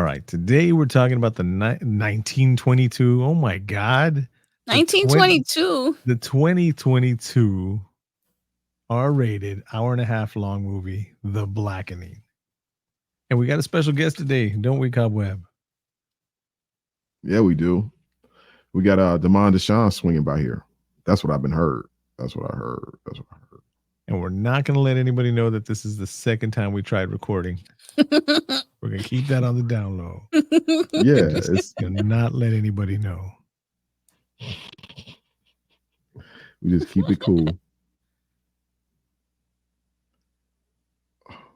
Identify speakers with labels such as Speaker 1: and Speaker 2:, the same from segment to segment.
Speaker 1: right. Today we're talking about the 1922. Oh my God.
Speaker 2: 1922.
Speaker 1: The 2022 R-rated, hour-and-a-half long movie, The Blackening. And we got a special guest today, don't we, Cobweb?
Speaker 3: Yeah, we do. We got DeMond DUshawn swinging by here. That's what I've been heard. That's what I heard.
Speaker 1: And we're not going to let anybody know that this is the second time we tried recording. We're going to keep that on the down low.
Speaker 3: Yeah,
Speaker 1: it's going to not let anybody know.
Speaker 3: We just keep it cool.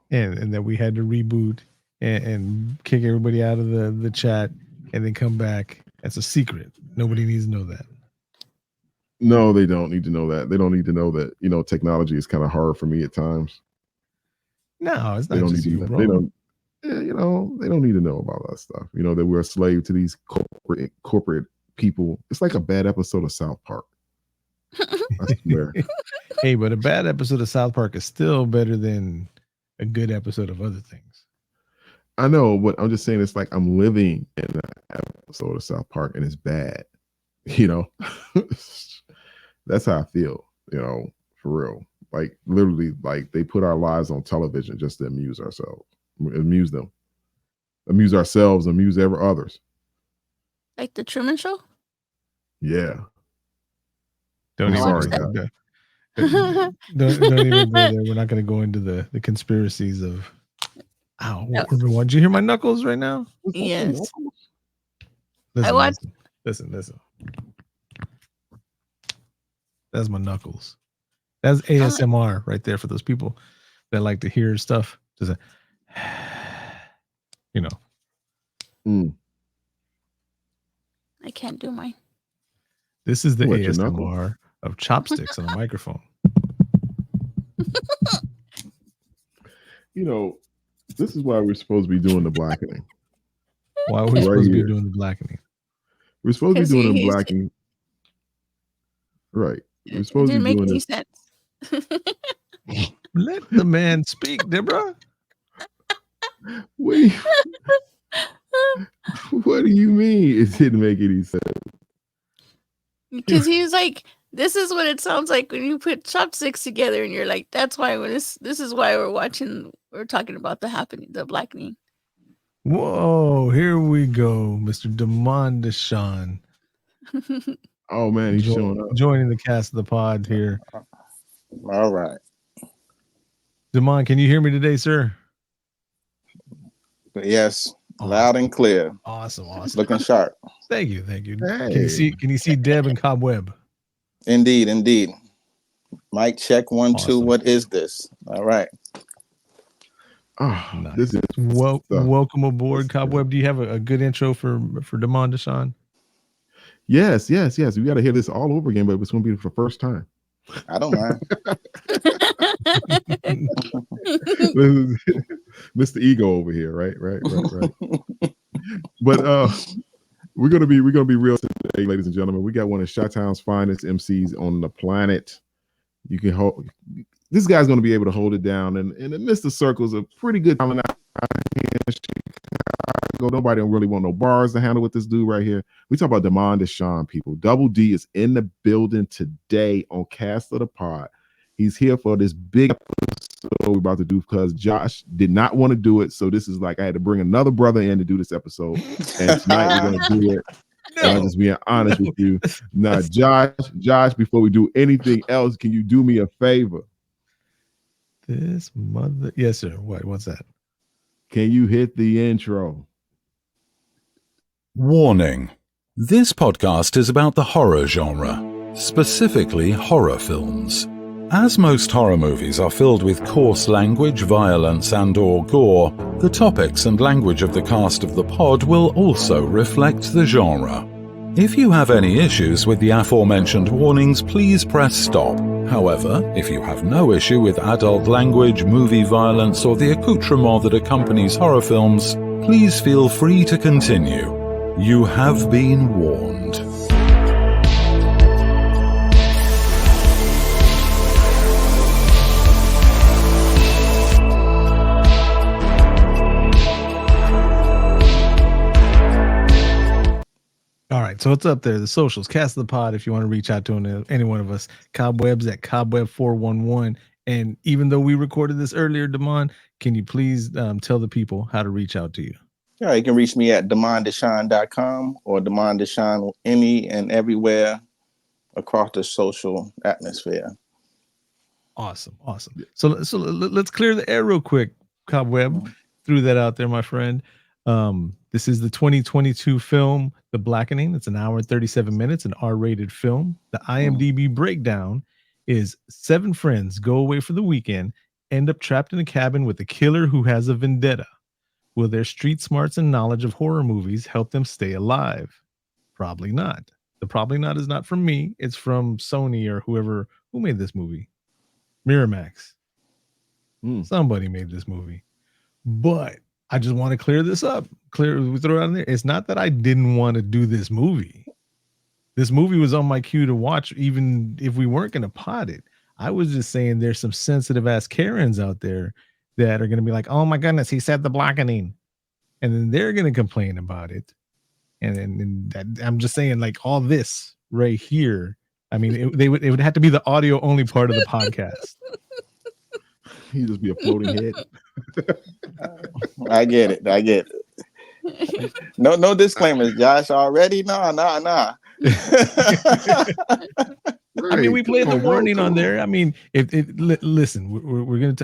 Speaker 1: And that we had to reboot and kick everybody out of the chat and then come back. That's a secret. Nobody needs to know that.
Speaker 3: No, they don't need to know that. They don't need to know that, technology is kind of hard for me at times.
Speaker 1: No, it's not.
Speaker 3: They don't
Speaker 1: just
Speaker 3: need
Speaker 1: you,
Speaker 3: to,
Speaker 1: bro.
Speaker 3: they don't. Yeah, they don't need to know about that stuff. That we're a slave to these corporate people. It's like a bad episode of South Park. I swear.
Speaker 1: Hey, but a bad episode of South Park is still better than a good episode of other things.
Speaker 3: I know, but I'm just saying it's like I'm living in an episode of South Park and it's bad. That's how I feel, for real. Like literally, like they put our lives on television just to amuse ourselves, amuse them, amuse ourselves, amuse others.
Speaker 2: Like the Truman Show?
Speaker 3: Yeah.
Speaker 1: Don't even even go there. We're not going to go into the conspiracies of. Ow! Everyone, did you hear my knuckles right now?
Speaker 2: Yes.
Speaker 1: Listen. That's my knuckles. That's ASMR right there for those people that like to hear stuff. Just
Speaker 2: I can't do mine.
Speaker 1: This is the ASMR of chopsticks on a microphone.
Speaker 3: This is why we're supposed to be doing the blackening.
Speaker 1: Why are we supposed to be doing the blackening?
Speaker 3: We're supposed to be doing the blackening. Right. We're supposed to be doing
Speaker 2: it. Didn't make any
Speaker 1: sense. Let the man speak, Deborah.
Speaker 3: What do you mean it didn't make any sense?
Speaker 2: Because he was like, this is what it sounds like when you put chopsticks together, and you're like, that's why this is why we're talking about the blackening.
Speaker 1: Whoa, here we go, Mr. DeMond DUshawn.
Speaker 3: Oh man, he's showing up.
Speaker 1: Joining the cast of the pod here.
Speaker 4: All right.
Speaker 1: DeMond, can you hear me today, sir?
Speaker 4: Yes. Awesome. Loud and clear.
Speaker 1: Awesome.
Speaker 4: Looking sharp.
Speaker 1: Thank you. Hey. Can you see Deb and Cobweb?
Speaker 4: Indeed. Mic check 1 2. What is this? All right.
Speaker 3: Oh, nice. This is
Speaker 1: welcome aboard, Cobweb. Do you have a good intro for DeMond DUshawn?
Speaker 3: Yes. We got to hear this all over again, but it's going to be for the first time.
Speaker 4: I don't mind.
Speaker 3: Mr. Ego over here, right. But we're gonna be real today, ladies and gentlemen. We got one of Chi-Town's finest MCs on the planet. This guy's gonna be able to hold it down, and in the midst of circles of pretty good talent out here in Chicago. Nobody don't really want no bars to handle with this dude right here. We talk about DeMond DUshawn, people. Double D is in the building today on Cast of the Pod. He's here for this big episode we're about to do because Josh did not want to do it. So this is like I had to bring another brother in to do this episode. And tonight we're going to do it. No. And I'm just being honest with you. Now, Josh, before we do anything else, can you do me a favor?
Speaker 1: Yes, sir. What's that?
Speaker 3: Can you hit the intro?
Speaker 5: Warning. This podcast is about the horror genre, specifically horror films. As most horror movies are filled with coarse language, violence, and/or gore, the topics and language of the cast of the pod will also reflect the genre. If you have any issues with the aforementioned warnings, please press stop. However, if you have no issue with adult language, movie violence, or the accoutrement that accompanies horror films, please feel free to continue. You have been warned.
Speaker 1: So it's up there. The socials, Cast the Pod. If you want to reach out to any one of us, Cobwebs at Cobweb411. And even though we recorded this earlier, DeMond, can you please tell the people how to reach out to you?
Speaker 4: Yeah, you can reach me at DeMond DUshawn.com or DeMond DUshawn any and everywhere across the social atmosphere.
Speaker 1: Awesome. So let's clear the air real quick. Cobweb threw that out there, my friend. This is the 2022 film, The Blackening. It's an hour and 37 minutes, an R-rated film. The IMDb breakdown is 7 friends go away for the weekend, end up trapped in a cabin with a killer who has a vendetta. Will their street smarts and knowledge of horror movies help them stay alive? Probably not. The probably not is not from me. It's from Sony or whoever who made this movie. Miramax. Somebody made this movie. But I just want to clear this up. We throw it out in there. It's not that I didn't want to do this movie. This movie was on my queue to watch, even if we weren't going to pod it. I was just saying there's some sensitive ass Karens out there that are going to be like, oh my goodness, he said The Blackening. And then they're going to complain about it. And I'm just saying, like, all this right here. I mean, it would have to be the audio only part of the podcast.
Speaker 3: He'd just be a floating head.
Speaker 4: I get it. No disclaimers, Josh. Already? Nah.
Speaker 1: I mean, we played the warning on there. I mean, listen, we're gonna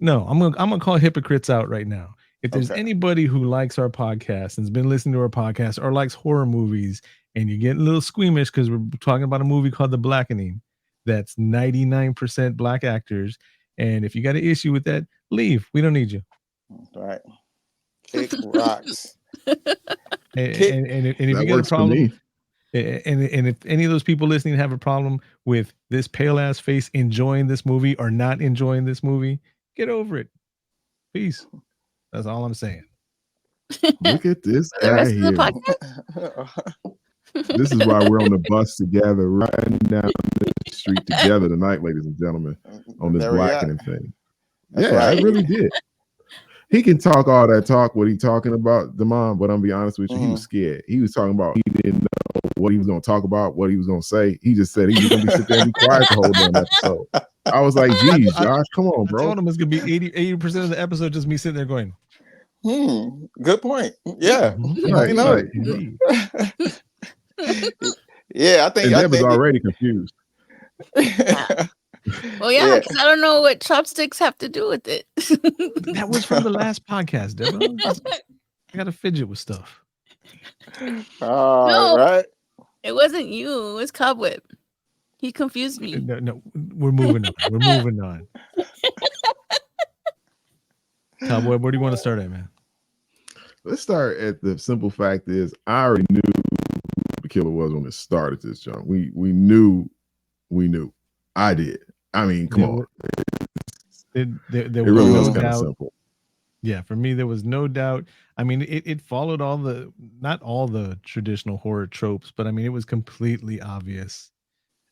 Speaker 1: I'm gonna call hypocrites out right now. If there's anybody who likes our podcast and has been listening to our podcast or likes horror movies, and you're getting a little squeamish because we're talking about a movie called The Blackening, that's 99% black actors, and if you got an issue with that, leave. We don't need you.
Speaker 4: All right. Kick rocks.
Speaker 1: And if you got a problem, and if any of those people listening have a problem with this pale ass face enjoying this movie or not enjoying this movie, get over it. Peace. That's all I'm saying.
Speaker 3: Look at this guy here. This is why we're on the bus together, riding down the street together tonight, ladies and gentlemen, on this Blackening thing. That's right. I really did. He can talk all that talk, what he talking about, DeMond, but I'm gonna be honest with you, he was scared. He was talking about he didn't know what he was gonna talk about, what he was gonna say. He just said he was gonna be sitting there and be quiet the whole damn episode. I was like, geez, Josh, come on, bro.
Speaker 1: I told him it's gonna be 80% of the episode just me sitting there going,
Speaker 4: good point. Yeah.
Speaker 3: Right, right.
Speaker 4: Yeah, I think
Speaker 3: that was already confused.
Speaker 2: Well, yeah, because I don't know what chopsticks have to do with it.
Speaker 1: That was from the last podcast, Deborah. I gotta fidget with stuff.
Speaker 4: No, right?
Speaker 2: It wasn't you. It was Cobweb. He confused me.
Speaker 1: No, we're moving on. We're moving on. Cobweb, where do you want to start at, man?
Speaker 3: Let's start at the simple fact is I already knew who the killer was when it started this junk. We knew. I did. I mean, come on.
Speaker 1: There
Speaker 3: it really was kind of simple.
Speaker 1: Yeah, for me, there was no doubt. I mean, it followed not all the traditional horror tropes, but I mean, it was completely obvious.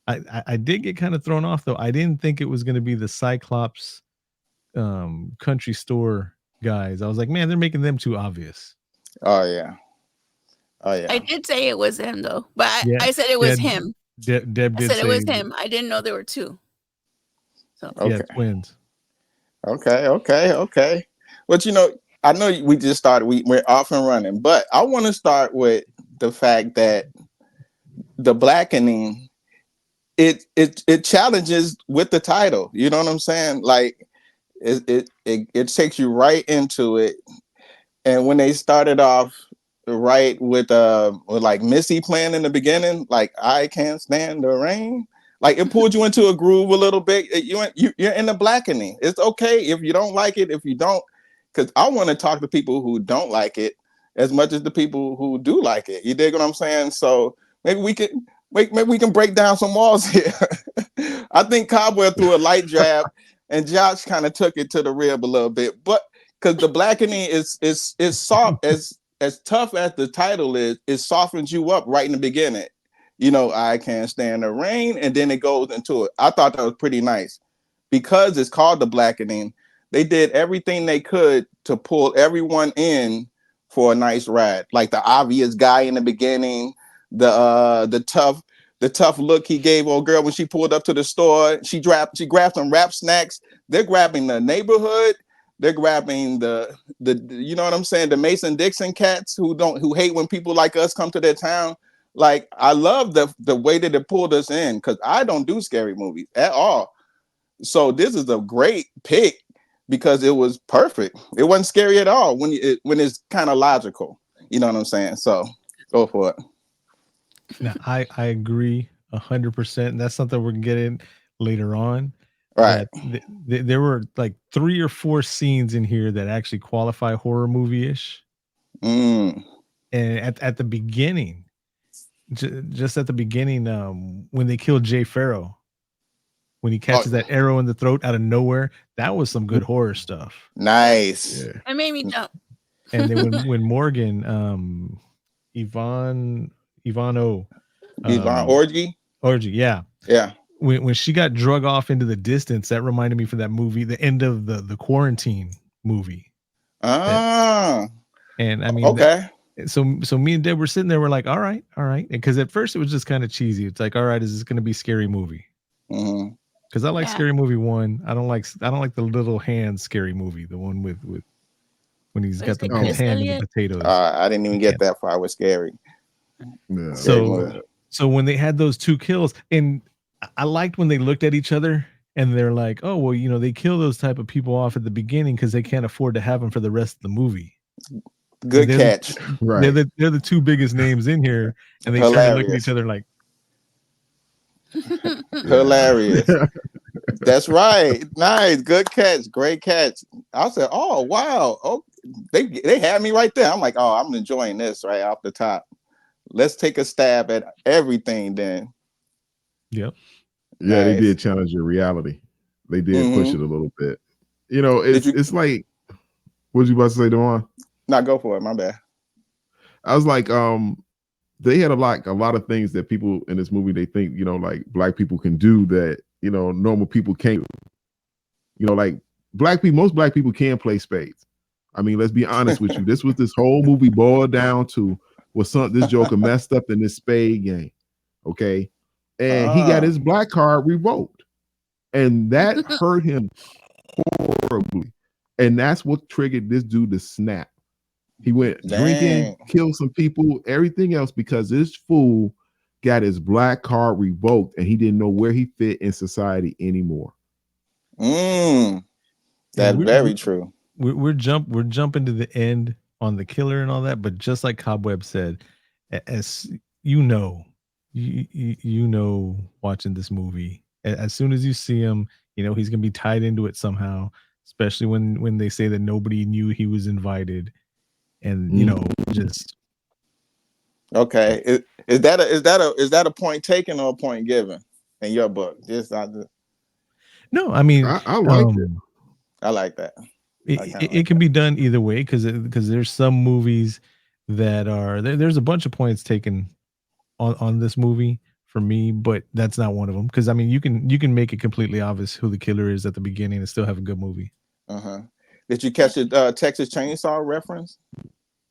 Speaker 1: I did get kind of thrown off, though. I didn't think it was going to be the Cyclops country store guys. I was like, man, they're making them too obvious.
Speaker 4: Oh, yeah.
Speaker 2: I did say it was him, though, but I said it was him.
Speaker 1: Deb did
Speaker 2: I said it was him. I didn't know there were two. So
Speaker 1: yeah, twins.
Speaker 4: Okay. But I know we just started. We're off and running, but I want to start with the fact that The Blackening, it challenges with the title. You know what I'm saying? Like it takes you right into it. And when they started off right with like Missy playing in the beginning, like I Can't Stand the Rain, like it pulled you into a groove a little bit. You're in The Blackening. It's okay if you don't like it, if you don't, because I want to talk to people who don't like it as much as the people who do like it. You dig what I'm saying? So maybe we can break down some walls here. I think Cobweb threw a light jab and Josh kind of took it to the rib a little bit, but because The Blackening is soft, as tough as the title is, it softens you up right in the beginning. I Can't Stand the Rain, and then it goes into it. I thought that was pretty nice. Because it's called The Blackening, they did everything they could to pull everyone in for a nice ride. Like the obvious guy in the beginning, the tough look he gave old girl when she pulled up to the store. She grabbed some wrap snacks. They're grabbing the neighborhood. They're grabbing the you know what I'm saying, the Mason Dixon cats who hate when people like us come to their town. Like, I love the way that it pulled us in, because I don't do scary movies at all. So this is a great pick because it was perfect. It wasn't scary at all when it's kind of logical. You know what I'm saying? So go for it.
Speaker 1: Now, I agree 100%. And that's something we're gonna get in later on.
Speaker 4: Right.
Speaker 1: There were like 3 or 4 scenes in here that actually qualify horror movie-ish.
Speaker 4: Mm.
Speaker 1: And at the beginning, just at the beginning, when they killed Jay Farrow, when he catches that arrow in the throat out of nowhere, that was some good horror stuff.
Speaker 4: Nice.
Speaker 3: Yeah.
Speaker 2: It made me jump.
Speaker 1: And then when Morgan, Yvonne
Speaker 4: Orgy,
Speaker 1: yeah. When she got drug off into the distance, that reminded me for that movie, the end of the Quarantine movie. And I mean,
Speaker 4: okay.
Speaker 1: So me and Deb were sitting there. We're like, all right, because at first it was just kind of cheesy. It's like, all right, is this going to be Scary Movie? Because I like Scary Movie 1. I don't like the little hand Scary Movie, the one with when he's got his hand in the potatoes.
Speaker 4: I didn't even get that far. It was scary.
Speaker 3: Yeah.
Speaker 1: So when they had those 2 kills, and I liked when they looked at each other and they're like, oh, well, you know, they kill those type of people off at the beginning because they can't afford to have them for the rest of the movie.
Speaker 4: Good catch.
Speaker 3: Right.
Speaker 1: They're the 2 biggest names in here, and they turn to look at each other like,
Speaker 4: hilarious. That's right. Nice. Good catch. Great catch. I said, oh wow. Oh, they had me right there. I'm like, oh, I'm enjoying this right off the top. Let's take a stab at everything then.
Speaker 1: Yep.
Speaker 3: Yeah,
Speaker 4: Nice.
Speaker 3: they did challenge your reality. They did push it a little bit. You know, it's like, what was you about to say, DeMond?
Speaker 4: No, go for it. My bad.
Speaker 3: I was like, they had a lot of things that people in this movie, they think, you know, like black people can do that, you know, normal people can't. You know, like most black people can play spades. I mean, let's be honest with you. This whole movie boiled down to was this Joker messed up in this spade game. Okay. And he got his black card revoked. And that hurt him horribly. And that's what triggered this dude to snap. He went drinking, killed some people, everything else, because this fool got his black card revoked and he didn't know where he fit in society anymore.
Speaker 4: That's very true.
Speaker 1: We're jumping to the end on the killer and all that, but just like Cobweb said, as you know, watching this movie, as soon as you see him, you know he's gonna be tied into it somehow. Especially when they say that nobody knew he was invited, and you know, just
Speaker 4: okay. Is that a point taken or a point given in your book?
Speaker 1: No, I mean,
Speaker 3: I like it.
Speaker 4: I like that.
Speaker 1: It can be done either way because there's some movies that are there's a bunch of points taken on this movie for me, but that's not one of them. Because I mean, you can make it completely obvious who the killer is at the beginning and still have a good movie.
Speaker 4: Did you catch the Texas Chainsaw reference?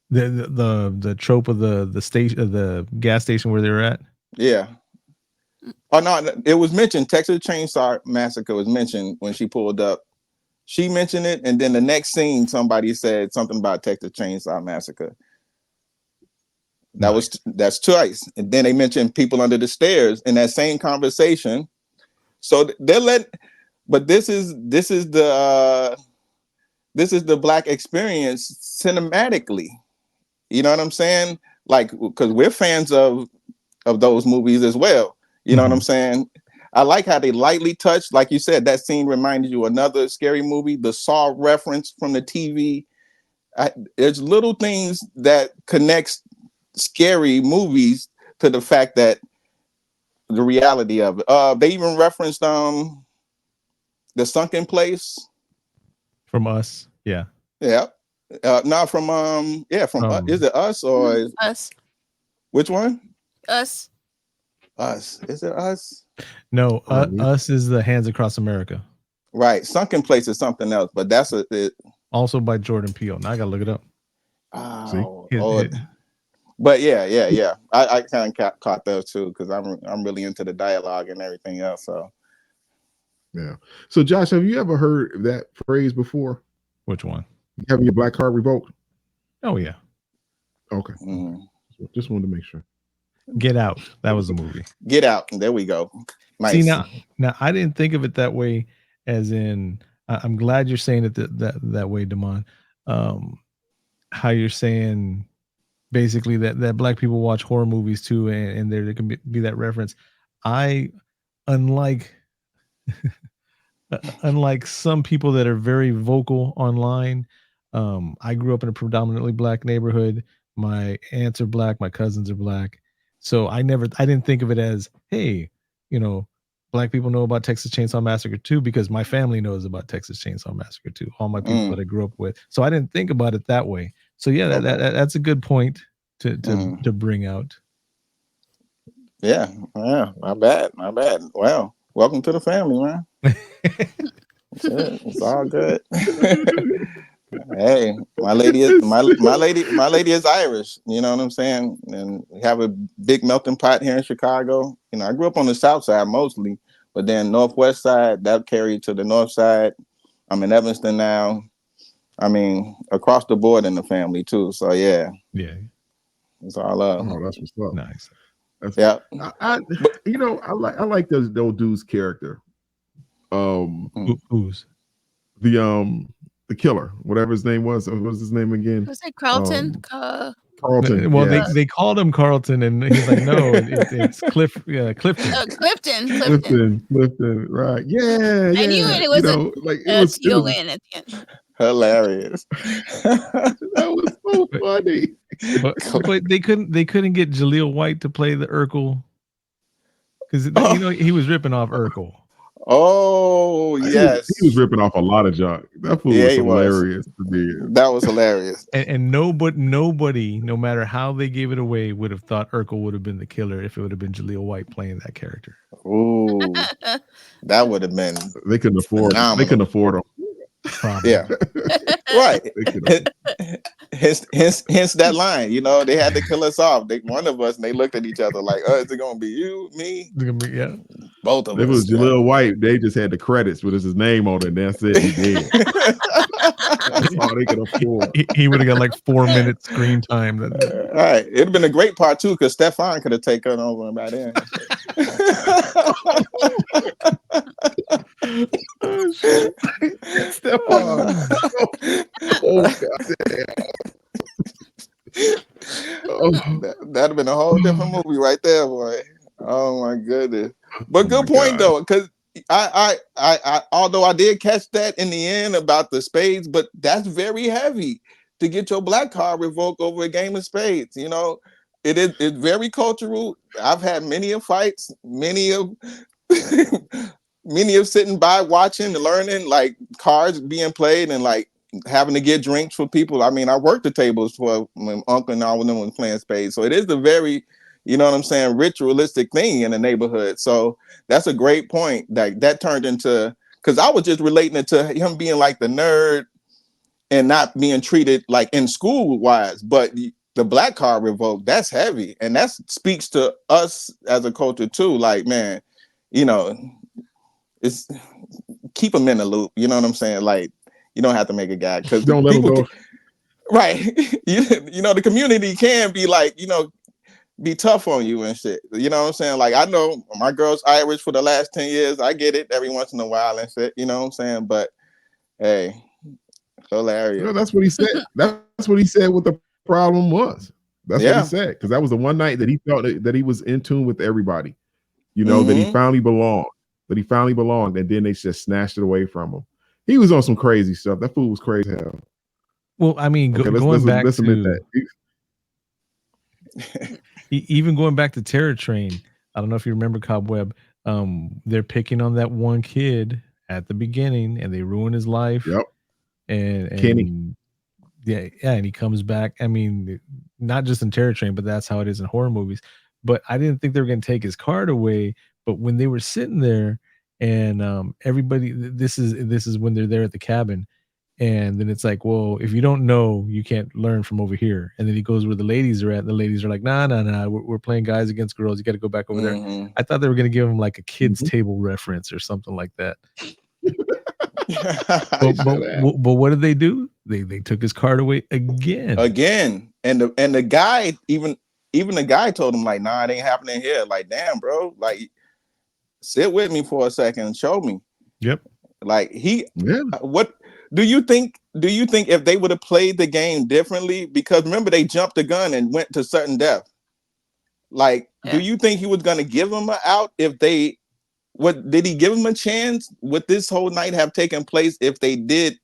Speaker 1: The trope of the station, of the gas station where they were at.
Speaker 4: Yeah. Oh no, it was mentioned. Texas Chainsaw Massacre was mentioned when she pulled up. She mentioned it, and then the next scene, somebody said something about Texas Chainsaw Massacre. That's twice, and then they mentioned people under the stairs in that same conversation. So but this is the Black experience cinematically. You know what I'm saying? Like, because we're fans of those movies as well. You know what I'm saying? I like how they lightly touched, like you said, that scene reminded you another scary movie, the Saw reference from the TV. There's little things that connects scary movies to the fact that the reality of it. They even referenced The Sunken Place.
Speaker 1: From Us. Yeah.
Speaker 4: Yeah. Not from is it Us or
Speaker 2: Us?
Speaker 4: Which one?
Speaker 2: Us.
Speaker 4: Us. Is it Us?
Speaker 1: No, Us is the Hands Across America.
Speaker 4: Right. Sunken Place is something else, but that's it.
Speaker 1: Also by Jordan Peele. Now I gotta look it up.
Speaker 4: Wow.
Speaker 1: His-
Speaker 4: Oh,
Speaker 1: his-
Speaker 4: but yeah. I kind of caught those too because I'm really into the dialogue and everything else. So
Speaker 3: Yeah. So Josh, have you ever heard that phrase before?
Speaker 1: which one?
Speaker 3: Having your black card revoked?
Speaker 1: Oh yeah,
Speaker 3: Okay. Just wanted to make sure.
Speaker 1: Get Out. That was the movie.
Speaker 4: Get Out. There we go. Nice.
Speaker 1: See now I didn't think of it that way. As in, I'm glad you're saying it that way, DeMond. How you're saying basically that black people watch horror movies too, and there can be that reference. Unlike unlike some people that are very vocal online, I grew up in a predominantly black neighborhood. My aunts are black, my cousins are black, so I didn't think of it as, hey, black people know about Texas Chainsaw Massacre 2 because my family knows about Texas Chainsaw Massacre 2. All my people that I grew up with, so I didn't think about it that way. So yeah, that's a good point to bring out.
Speaker 4: Yeah, my bad. Well, welcome to the family, man. It's all good. Hey, my lady is Irish. You know what I'm saying? And we have a big melting pot here in Chicago. I grew up on the south side mostly, but then northwest side that carried to the north side. I'm in Evanston now. I mean, across the board in the family too. So yeah, it's all love.
Speaker 3: Oh, that's what's up.
Speaker 1: Nice.
Speaker 3: Yeah, I like those dude's character.
Speaker 1: Who's
Speaker 3: the killer, whatever his name was. What was his name again?
Speaker 2: Was it Carlton?
Speaker 3: Carlton.
Speaker 1: Well, they called him Carlton, and he's like, no, it's Clifton.
Speaker 2: Clifton.
Speaker 3: Clifton. Right. Yeah.
Speaker 2: I knew it. It was
Speaker 3: it was
Speaker 2: T-O-N at the end.
Speaker 4: Hilarious.
Speaker 3: That was so funny.
Speaker 1: But they couldn't get Jaleel White to play the Urkel because he was ripping off Urkel.
Speaker 4: Oh yes,
Speaker 3: he was ripping off a lot of junk. That fool was hilarious to me.
Speaker 4: That was hilarious.
Speaker 1: And nobody, no matter how they gave it away, would have thought Urkel would have been the killer if it would have been Jaleel White playing that character.
Speaker 4: Ooh, that would have been.
Speaker 3: They couldn't afford. They couldn't afford him.
Speaker 1: Probably.
Speaker 4: Yeah, right. Hence that line. They had to kill us off. One of us, and they looked at each other like, "Oh, is it gonna be you, me?"
Speaker 1: Yeah,
Speaker 4: both of us.
Speaker 3: If it was Jaleel White, they just had the credits with his name on it. And that's it. He did. That's all they could afford.
Speaker 1: He would have got like 4 minutes screen time.
Speaker 4: All right, it'd have been a great part too because Stefan could have taken over by then.
Speaker 3: Oh shit! Stefan. Oh goddamn!
Speaker 4: That'd have been a whole different movie right there, boy. Oh my goodness! But good point though, because I although I did catch that in the end about the spades, but that's very heavy to get your black card revoked over a game of spades. It's very cultural. I've had many of fights, many of sitting by watching and learning, like cards being played and like having to get drinks for people. I mean, I worked the tables for when Uncle and all of them was playing spades. So it is a very, ritualistic thing in the neighborhood. So that's a great point. That turned into, because I was just relating it to him being like the nerd and not being treated like in school wise, but the black card revoke, that's heavy. And that speaks to us as a culture too. Like, man, it's keep them in the loop. You know what I'm saying? Like, you don't have to make a guy because
Speaker 3: don't let them go.
Speaker 4: Right. The community can be like, be tough on you and shit. You know what I'm saying? Like, I know my girl's Irish for the last 10 years. I get it every once in a while and shit. You know what I'm saying? But hey, hilarious.
Speaker 3: That's what he said. That's what he said what the problem was. That's what he said. Because that was the one night that he felt that he was in tune with everybody. That he finally belonged. And then they just snatched it away from him. He was on some crazy stuff. That fool was crazy as hell.
Speaker 1: Well, I mean, going back to even going back to Terror Train, I don't know if you remember Cobweb. They're picking on that one kid at the beginning, and they ruin his life.
Speaker 3: Yep.
Speaker 1: And
Speaker 3: Kenny.
Speaker 1: Yeah, and he comes back. I mean, not just in Terror Train, but that's how it is in horror movies. But I didn't think they were going to take his card away. But when they were sitting there, and everybody, this is when they're there at the cabin, And then it's like, well, if you don't know, you can't learn from over here. And then he goes where the ladies are at. And the ladies are like, nah, we're playing guys against girls. You got to go back over there. I thought they were going to give him like a kids table reference or something like that. but what did they do? They took his card away again.
Speaker 4: And the guy, even the guy told him like, nah, it ain't happening here. Like, damn, bro, like, sit with me for a second and show me.
Speaker 1: Yep.
Speaker 4: Like what do you think if they would have played the game differently? Because remember, they jumped the gun and went to sudden death. Like, do you think he was gonna give him an out if they did he give him a chance? Would this whole night have taken place if they did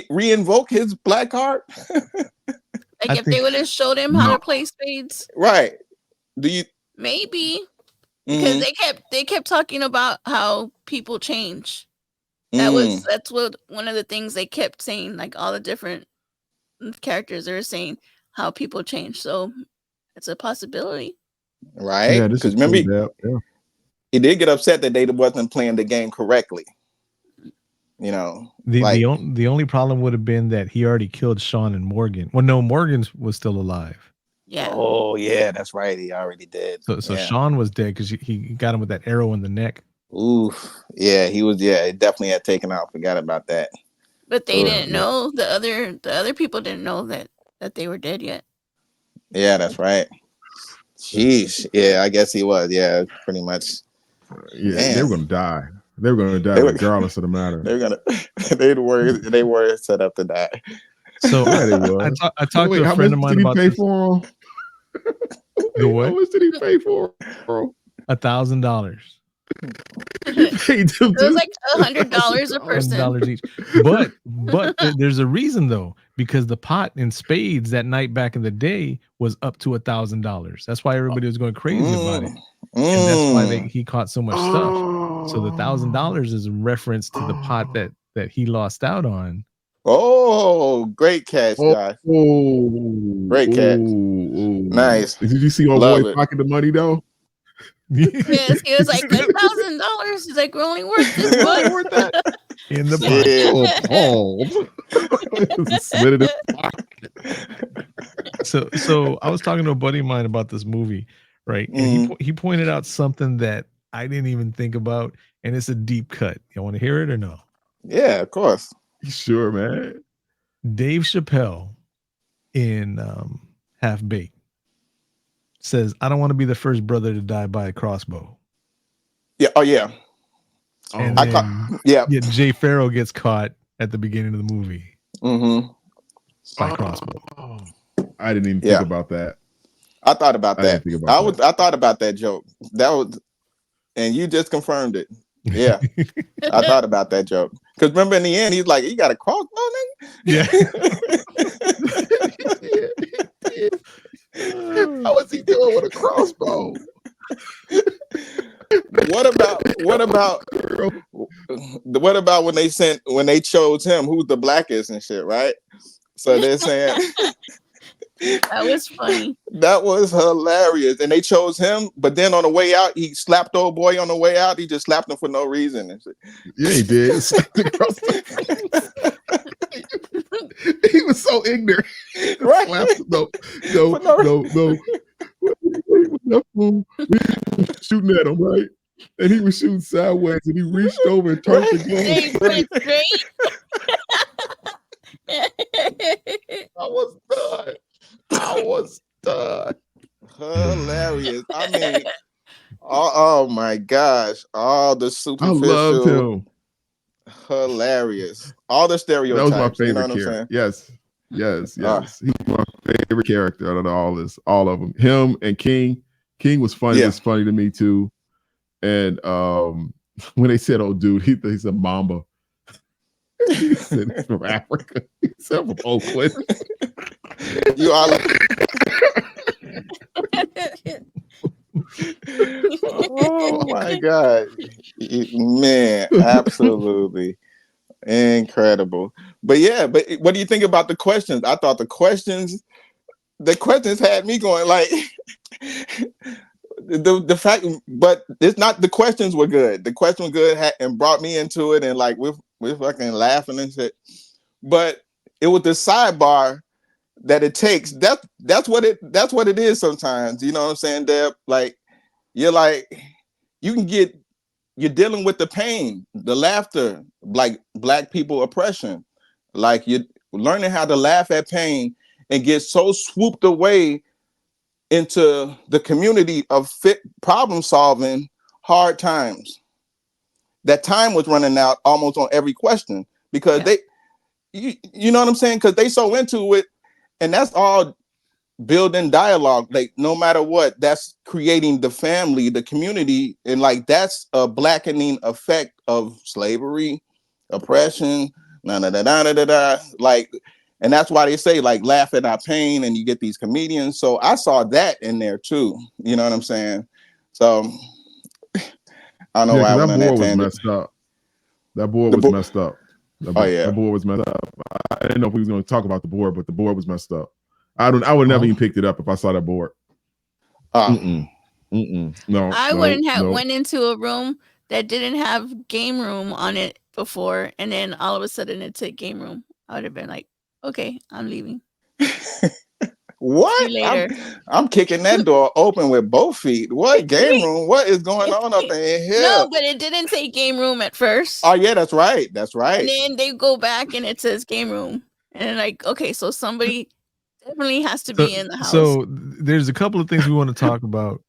Speaker 4: re-invoke his black card?
Speaker 2: Like if they would have showed him how to play spades.
Speaker 4: Right. Do you
Speaker 2: maybe? Because they kept talking about how people change. That's what one of the things they kept saying, like all the different characters they were saying how people change. So it's a possibility.
Speaker 4: Right.
Speaker 3: Yeah,
Speaker 4: because remember he did get upset that they wasn't playing the game correctly. You know,
Speaker 1: the only problem would have been that he already killed Sean and Morgan. Well, no, Morgan was still alive.
Speaker 2: Yeah.
Speaker 4: Oh yeah, that's right. He already did.
Speaker 1: So Sean was dead because he got him with that arrow in the neck.
Speaker 4: Oof. Yeah, he was. Yeah, it definitely had taken out. Forgot about that.
Speaker 2: But they didn't know. The other people didn't know that they were dead yet.
Speaker 4: Yeah, that's right. Jeez. Yeah, I guess he was. Yeah, pretty much.
Speaker 3: Yeah, they were gonna die. They were gonna die regardless of the matter.
Speaker 4: They were set up to die.
Speaker 1: So I talked to a friend of mine about this.
Speaker 3: For him?
Speaker 1: The what?
Speaker 3: How much did he pay for him?
Speaker 1: $1,000.
Speaker 2: It was like $100 a person.
Speaker 1: $100 each. But there's a reason though, because the pot in spades that night back in the day was up to $1,000. That's why everybody was going crazy about it. And that's why he caught so much stuff. So the $1,000 is a reference to the pot that he lost out on.
Speaker 4: Oh, great catch, guys. Great catch. Nice.
Speaker 3: Did you see old boy pocket the money though?
Speaker 2: Yes, he was like $1,000. He's like, we're only worth this much.
Speaker 3: Worth that.
Speaker 1: In the
Speaker 3: pocket. Slid it in the pocket.
Speaker 1: So I was talking to a buddy of mine about this movie, right? And he pointed out something that I didn't even think about, and it's a deep cut. You want to hear it or no?
Speaker 4: Yeah, of course.
Speaker 3: Sure, man.
Speaker 1: Dave Chappelle in Half Baked says, I don't want to be the first brother to die by a crossbow.
Speaker 4: Yeah. Oh, yeah.
Speaker 1: And Jay Farrow gets caught at the beginning of the movie by crossbow.
Speaker 3: I didn't even think about that.
Speaker 4: I thought about that. I thought about that joke. That was, and you just confirmed it. Yeah, I thought about that joke because remember in the end he's like, "You got a crossbow, nigga?"
Speaker 1: Yeah.
Speaker 3: How was he doing with a crossbow?
Speaker 4: What about when they chose him, who's the blackest and shit, right? So they're saying
Speaker 2: that was funny.
Speaker 4: That was hilarious. And they chose him, but then on the way out, he slapped old boy on the way out. He just slapped him for no reason. And shit.
Speaker 3: Yeah, he did. He was so ignorant.
Speaker 4: Right.
Speaker 3: No. Shooting at him, right? And he was shooting sideways, and he reached over and turned the gun straight. I was done.
Speaker 4: Hilarious. I mean, oh my gosh. All the superficial.
Speaker 3: I loved him.
Speaker 4: Hilarious. All the stereotypes.
Speaker 3: That was my favorite character. Yes. He's my favorite character out of all of them. Him and King. King was funny. It's funny to me too. And when they said, "Oh, dude," he's a Mamba. He said he's from Africa. He said from Oakland.
Speaker 4: You are. Oh my God, man! Absolutely incredible. But what do you think about the questions? I thought the questions had me going like. the fact, but it's not. The questions were good. The questions were good and brought me into it, and like we're fucking laughing and shit. But it was the sidebar that it takes. That's what it is sometimes. You know what I'm saying, Deb? Like you're dealing with the pain, the laughter, like Black people oppression. Like you're learning how to laugh at pain and get so swooped away into the community of problem solving hard times. That time was running out almost on every question because you know what I'm saying? Because they so into it, and that's all building dialogue. Like no matter what, that's creating the family, the community, and like that's a blackening effect of slavery, oppression, like. And that's why they say like laugh at our pain, and you get these comedians. So I saw that in there too. You know what I'm saying? So I don't know why I went on that tangent.
Speaker 3: Messed up. That board was messed up. That board was messed up. I didn't know if we was going to talk about the board, but the board was messed up. I would never even picked it up if I saw that board. No,
Speaker 2: I wouldn't have went into a room that didn't have game room on it before, and then all of a sudden it said game room. I would have been like, okay, I'm leaving.
Speaker 4: What? I'm kicking that door open with both feet. What game room? What is going on up in here?
Speaker 2: No, but it didn't say game room at first.
Speaker 4: Oh yeah, that's right. That's right.
Speaker 2: And then they go back and it says game room. And like, okay, so somebody definitely has to be in the house.
Speaker 1: So there's a couple of things we want to talk about,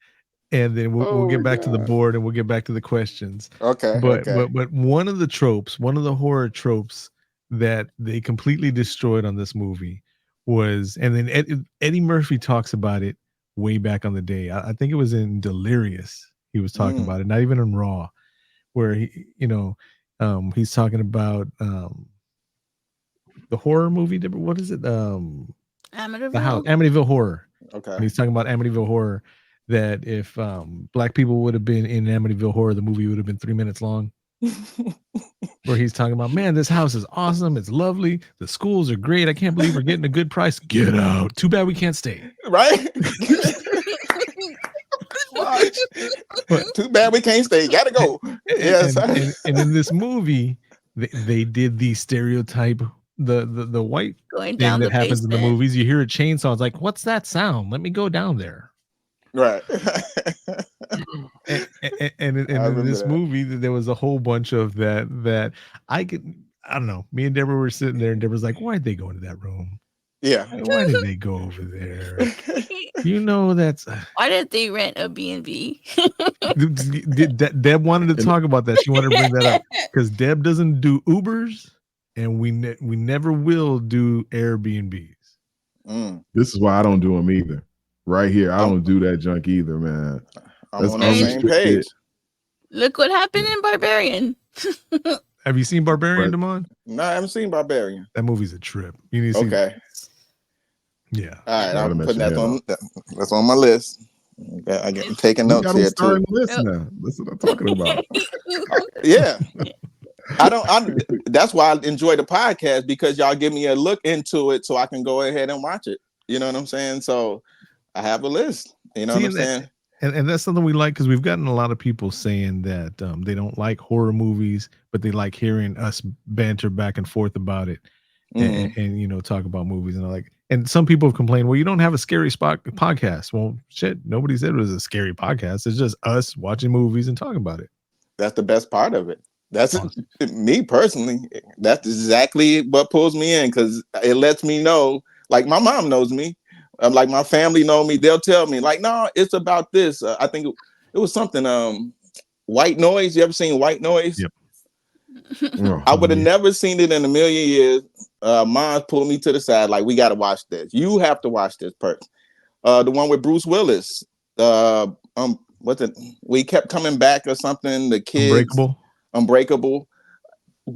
Speaker 1: and then we'll get back to the board and we'll get back to the questions.
Speaker 4: Okay.
Speaker 1: But one of the tropes, one of the horror tropes that they completely destroyed on this movie was, and then Eddie Murphy talks about it way back on the day. I think it was in Delirious. He was talking about it, not even in Raw, where he, he's talking about the horror movie. What is it? Amityville Horror.
Speaker 4: Okay.
Speaker 1: And he's talking about Amityville Horror, that if Black people would have been in Amityville Horror, the movie would have been 3 minutes long. Where he's talking about, man, this house is awesome. It's lovely. The schools are great. I can't believe we're getting a good price. Get out. Too bad we can't stay.
Speaker 4: Right? Too bad we can't stay. Gotta go. Yes.
Speaker 1: And in this movie, they did the stereotype, the white
Speaker 2: going
Speaker 1: thing
Speaker 2: down
Speaker 1: that happens
Speaker 2: basement.
Speaker 1: in the movies. You hear a chainsaw. It's like, what's that sound? Let me go down there.
Speaker 4: Right.
Speaker 1: and in this movie, there was a whole bunch of that I don't know. Me and Deborah were sitting there, and Deborah's like, why'd they go into that room?
Speaker 4: Yeah.
Speaker 1: Why did they go over there? That's
Speaker 2: why did they rent a B&B?
Speaker 1: Deb wanted to talk about that. She wanted to bring that up because Deb doesn't do Ubers, and we never will do Airbnbs.
Speaker 3: This is why I don't do them either. Right here, I don't do that junk either, man.
Speaker 4: I'm on the same page.
Speaker 2: Look what happened in Barbarian.
Speaker 1: Have you seen Barbarian, DeMond?
Speaker 4: No, I haven't seen Barbarian.
Speaker 1: That movie's a trip. You need to see
Speaker 4: that.
Speaker 1: Yeah.
Speaker 4: All right, I'm putting that on. That's on my list. I get taking notes here too.
Speaker 3: List now. That's what I'm talking about.
Speaker 4: Yeah. That's why I enjoy the podcast, because y'all give me a look into it so I can go ahead and watch it. You know what I'm saying? So I have a list. You know what I'm saying?
Speaker 1: And that's something we like, because we've gotten a lot of people saying that they don't like horror movies, but they like hearing us banter back and forth about it, and talk about movies and like. And some people have complained, well, you don't have a scary podcast. Well, shit, nobody said it was a scary podcast. It's just us watching movies and talking about it.
Speaker 4: That's the best part of it. That's awesome. Me personally. That's exactly what pulls me in, because it lets me know. Like my mom knows me. Like my family know me. They'll tell me like, no, it's about this. I think it was something. White Noise. You ever seen White Noise?
Speaker 1: Yep.
Speaker 4: I would have never seen it in a million years. Mom pulled me to the side, like, we got to watch this. You have to watch this first. The one with Bruce Willis. What's it? We kept coming back or something. The kids. Unbreakable.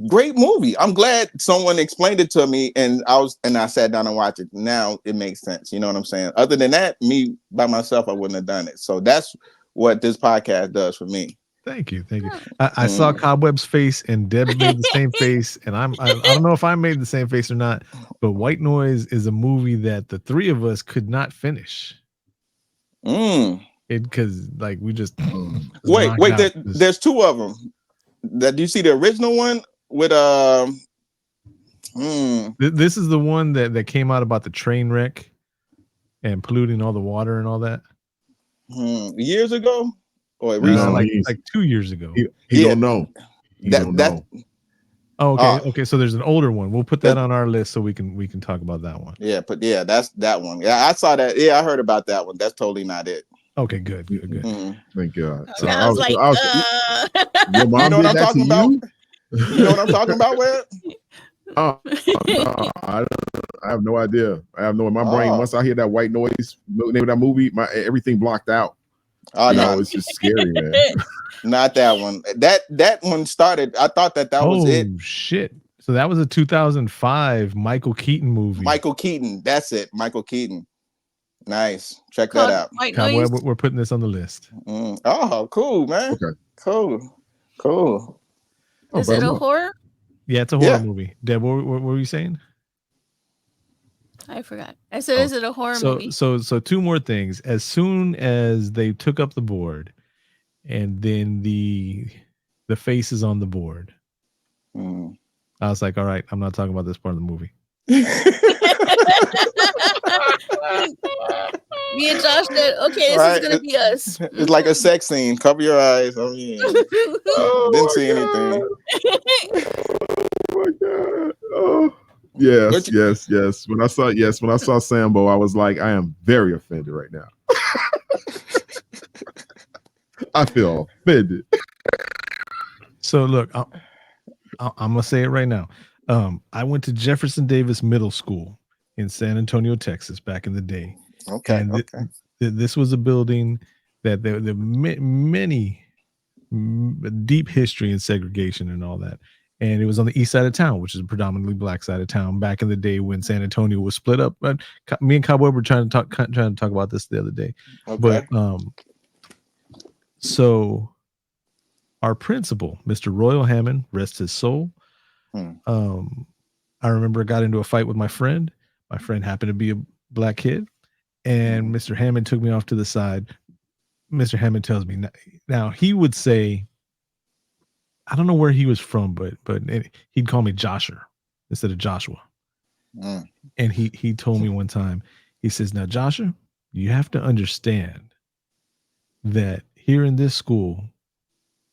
Speaker 4: Great movie. I'm glad someone explained it to me, and I sat down and watched it. Now it makes sense. You know what I'm saying? Other than that, me by myself, I wouldn't have done it. So that's what this podcast does for me.
Speaker 1: Thank you. I saw Cobweb's face, and Deb made the same face, and I don't know if I made the same face or not, but White Noise is a movie that the three of us could not finish. It because like we just
Speaker 4: wait.
Speaker 1: knocked out this-
Speaker 4: There's two of them. Do you see the original one with
Speaker 1: This is the one that came out about the train wreck and polluting all the water and all that.
Speaker 4: Years ago or
Speaker 3: recently?
Speaker 1: Like 2 years ago.
Speaker 3: He don't know. He don't know.
Speaker 1: Oh, okay. Okay. So there's an older one. We'll put that on our list so we can talk about that one.
Speaker 4: Yeah, that's that one. Yeah, I saw that. Yeah, I heard about that one. That's totally not it.
Speaker 1: Okay, good.
Speaker 3: Thank God.
Speaker 2: So I was like,
Speaker 3: your mom
Speaker 4: you know what I'm talking about?
Speaker 3: You
Speaker 4: know what I'm talking about, Web?
Speaker 3: No, I have no idea. I have no in my brain. Once I hear that white noise, name of that movie, everything blocked out.
Speaker 4: Oh no,
Speaker 3: it's just scary, man.
Speaker 4: Not that one. That one started. I thought that was it.
Speaker 1: Oh shit! So that was a 2005 Michael Keaton movie.
Speaker 4: Michael Keaton. That's it. Michael Keaton. Nice. Check that out.
Speaker 1: We're putting this on the list.
Speaker 4: Oh, cool, man.
Speaker 3: Okay.
Speaker 4: Cool.
Speaker 2: Is it a horror?
Speaker 1: Yeah, it's a horror movie. Deb, what were you saying?
Speaker 2: I forgot. I said, is it a horror movie?
Speaker 1: So two more things. As soon as they took up the board, and then the face is on the board, I was like, all right, I'm not talking about this part of the movie.
Speaker 2: Me and Josh said, okay, this is gonna be us.
Speaker 4: It's like a sex scene. Cover your eyes. I mean, didn't see anything.
Speaker 3: Oh my God. Oh. Yes. When I saw Sambo, I was like, I am very offended right now. I feel offended.
Speaker 1: So look, I'm gonna say it right now. I went to Jefferson Davis Middle School in San Antonio, Texas, back in the day.
Speaker 4: Okay.
Speaker 1: This was a building that there many deep history in segregation and all that. And it was on the east side of town, which is a predominantly black side of town back in the day when San Antonio was split up. Me and Cowboy were trying to talk about this the other day.
Speaker 4: Okay.
Speaker 1: But so our principal, Mr. Royal Hammond, rest his soul. I remember I got into a fight with my friend. My friend happened to be a black kid, and Mr. Hammond took me off to the side. Mr. Hammond tells me now he would say, I don't know where he was from, but he'd call me Josher instead of Joshua. And he told me one time, he says, now Joshua, you have to understand that here in this school,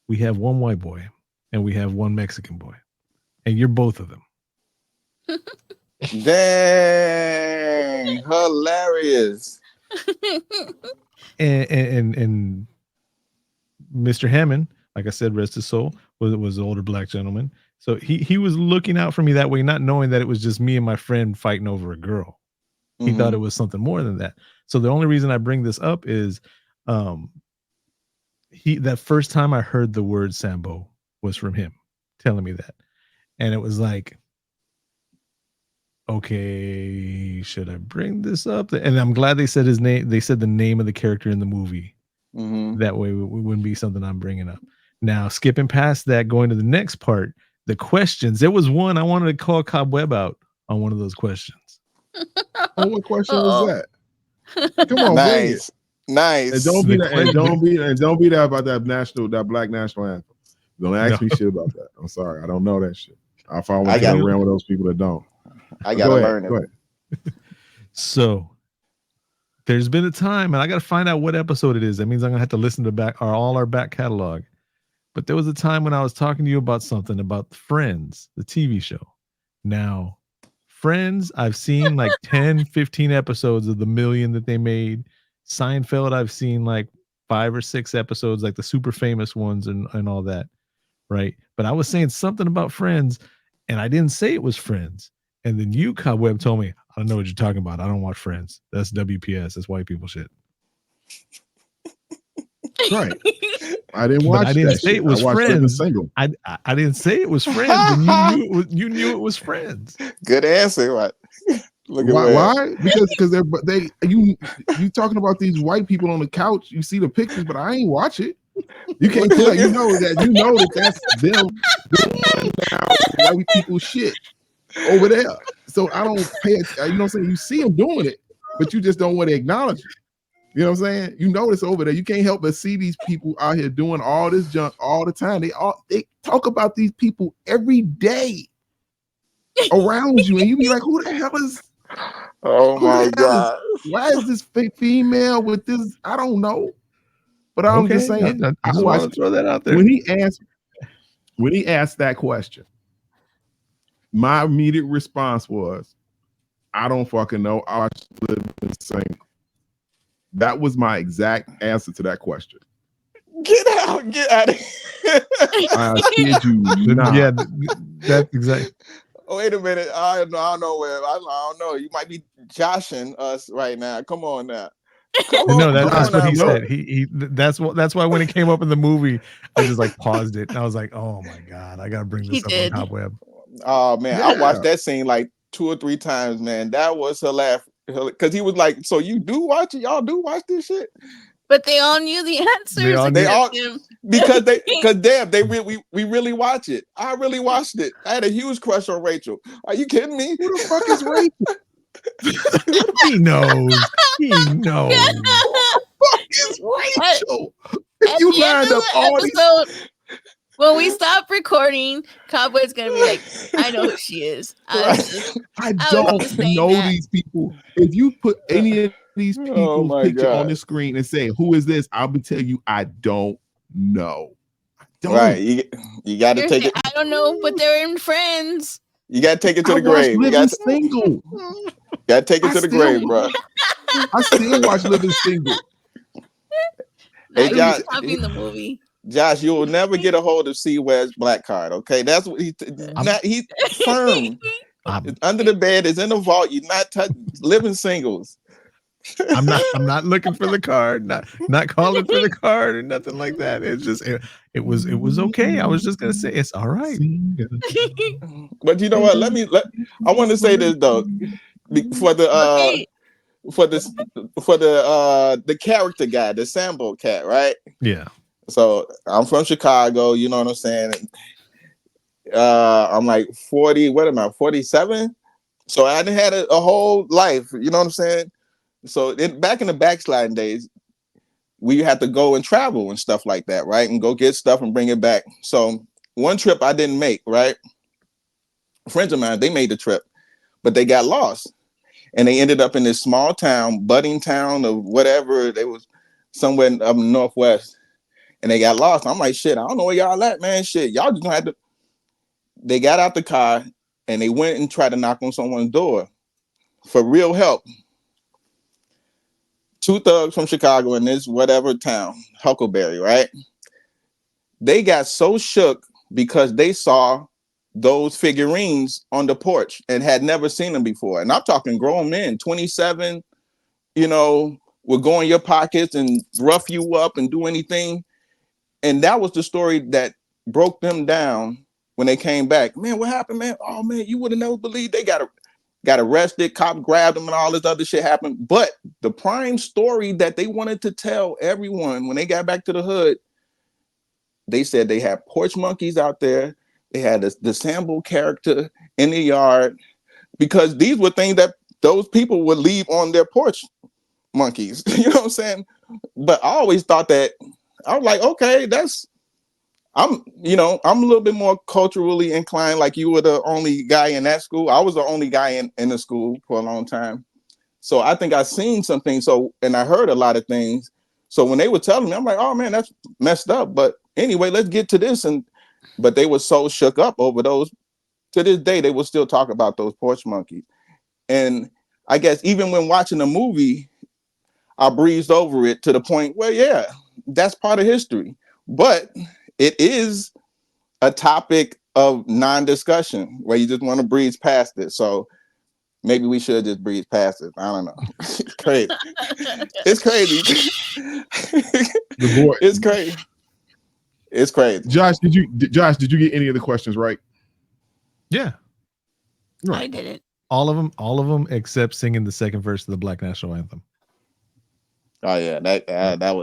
Speaker 1: we have one white boy and we have one Mexican boy, and you're both of them.
Speaker 4: Dang, hilarious.
Speaker 1: and Mr. Hammond, like I said, rest his soul, was an older black gentleman. So he was looking out for me that way, not knowing that it was just me and my friend fighting over a girl. He thought it was something more than that. So the only reason I bring this up is that first time I heard the word Sambo was from him telling me that. And it was like, okay, should I bring this up? And I'm glad they said his name. They said the name of the character in the movie. That way it wouldn't be something I'm bringing up. Now, skipping past that, going to the next part, the questions. There was one I wanted to call Cobweb out on one of those questions.
Speaker 3: Oh, what question was that? Come on,
Speaker 4: nice.
Speaker 3: And don't be that about that black national anthem. Don't ask me shit about that. I'm sorry, I don't know that shit. I get around with those people that don't.
Speaker 4: I gotta learn it.
Speaker 1: So there's been a time, and I gotta find out what episode it is. That means I'm gonna have to listen to all our back catalog. But there was a time when I was talking to you about something about Friends, the TV show. Now, Friends, I've seen like 10, 15 episodes of the million that they made. Seinfeld, I've seen like 5 or 6 episodes, like the super famous ones and all that, right? But I was saying something about Friends, and I didn't say it was Friends. And then you, Cobweb, told me, I don't know what you're talking about. I don't watch Friends. That's WPS. That's white people shit.
Speaker 3: Right. I didn't watch.
Speaker 1: I didn't say it was Friends. I didn't say it was Friends. And you knew it was Friends.
Speaker 4: Good answer. What?
Speaker 3: Look at why? Because you talking about these white people on the couch. You see the pictures, but I ain't watch it. You can't tell. You know that that's them doing white people shit over there. So I don't pay it. You know what I'm saying? You see them doing it, but you just don't want to acknowledge it. You know what I'm saying? You notice over there, you can't help but see these people out here doing all this junk all the time. They talk about these people every day around you, and you be like, who the hell is?
Speaker 4: Oh my God!
Speaker 3: Why is this female with this? I don't know, but I'm just saying.
Speaker 1: I just want to throw that out there.
Speaker 3: When he asked that question, my immediate response was, I don't fucking know. I live in single. That was my exact answer to that question.
Speaker 4: Get out of here.
Speaker 3: I kid you not.
Speaker 1: Yeah, that's exactly.
Speaker 4: Oh, wait a minute. I don't know where. I don't know. You might be joshing us right now. Come on now.
Speaker 1: No, that's what he said. That's why when it came up in the movie, I just like paused it and I was like, oh my God, I gotta bring this up on Cobweb.
Speaker 4: Oh man, yeah. I watched that scene like 2 or 3 times, man. That was hilarious. Because he was like, so you do watch it? Y'all do watch this shit?
Speaker 2: But they all knew the answers.
Speaker 4: They all because we really watch it. I really watched it. I had a huge crush on Rachel. Are you kidding me?
Speaker 3: Who the fuck is Rachel?
Speaker 1: He knows. He knows.
Speaker 3: Who the fuck is Rachel? If you lined up all these.
Speaker 2: When we stop recording, Cowboy's gonna be like, I know who she is. I
Speaker 3: don't know these people. If you put any of these people's picture on the screen and say, who is this? I'll be telling you, I don't know.
Speaker 4: Right. You got to take it.
Speaker 2: I don't know, but they're in Friends.
Speaker 4: You got to take it to the grave. You got to
Speaker 3: Single.
Speaker 4: Got to take it to the grave, bro.
Speaker 3: I still watch Living Single.
Speaker 4: Hey, Josh,
Speaker 2: copying the movie.
Speaker 4: Josh, you will never get a hold of C. West's black card. Okay, that's what he's firm. Under the bed is in the vault. You're not Living Singles.
Speaker 1: I'm not looking for the card. Not calling for the card or nothing like that. It's just it was okay. I was just gonna say it's all right.
Speaker 4: But you know what? I want to say this though, for the the character guy, the Sambo cat, right?
Speaker 1: Yeah.
Speaker 4: So I'm from Chicago, you know what I'm saying? I'm like 40, what am I, 47? So I done had a whole life, you know what I'm saying? So back in the backsliding days, we had to go and travel and stuff like that, right? And go get stuff and bring it back. So one trip I didn't make, right? Friends of mine, they made the trip, but they got lost. And they ended up in this small town, budding town of whatever. They was somewhere up in the Northwest. And they got lost. I'm like, shit, I don't know where y'all at, man. Shit, y'all just gonna have to. They got out the car and they went and tried to knock on someone's door for real help. 2 thugs from Chicago in this whatever town, Huckleberry, right? They got so shook because they saw those figurines on the porch and had never seen them before. And I'm talking grown men, 27, you know, would go in your pockets and rough you up and do anything. And that was the story that broke them down when they came back. Man, what happened, man? Oh, man, you would have never believed they got arrested. Cop grabbed them and all this other shit happened. But the prime story that they wanted to tell everyone when they got back to the hood, they said they had porch monkeys out there. They had the Sambo character in the yard because these were things that those people would leave on their porch monkeys. You know what I'm saying? But I always thought that, I was like, okay, I'm a little bit more culturally inclined. Like you were the only guy in that school. I was the only guy in the school for a long time. So I think I've seen some things. And I heard a lot of things. So when they were telling me, I'm like, oh man, that's messed up. But anyway, let's get to this. But they were so shook up over those. To this day, they will still talk about those porch monkeys. And I guess even when watching the movie, I breezed over it to the point where, yeah, that's part of history. But it is a topic of non-discussion where you just want to breeze past it. So maybe we should just breeze past it. I don't know. It's crazy. It's crazy. It's crazy. It's crazy.
Speaker 3: Josh, did you get any of the questions right?
Speaker 1: Yeah.
Speaker 2: Right. I didn't.
Speaker 1: All of them except singing the second verse of the Black National Anthem.
Speaker 4: Oh yeah, that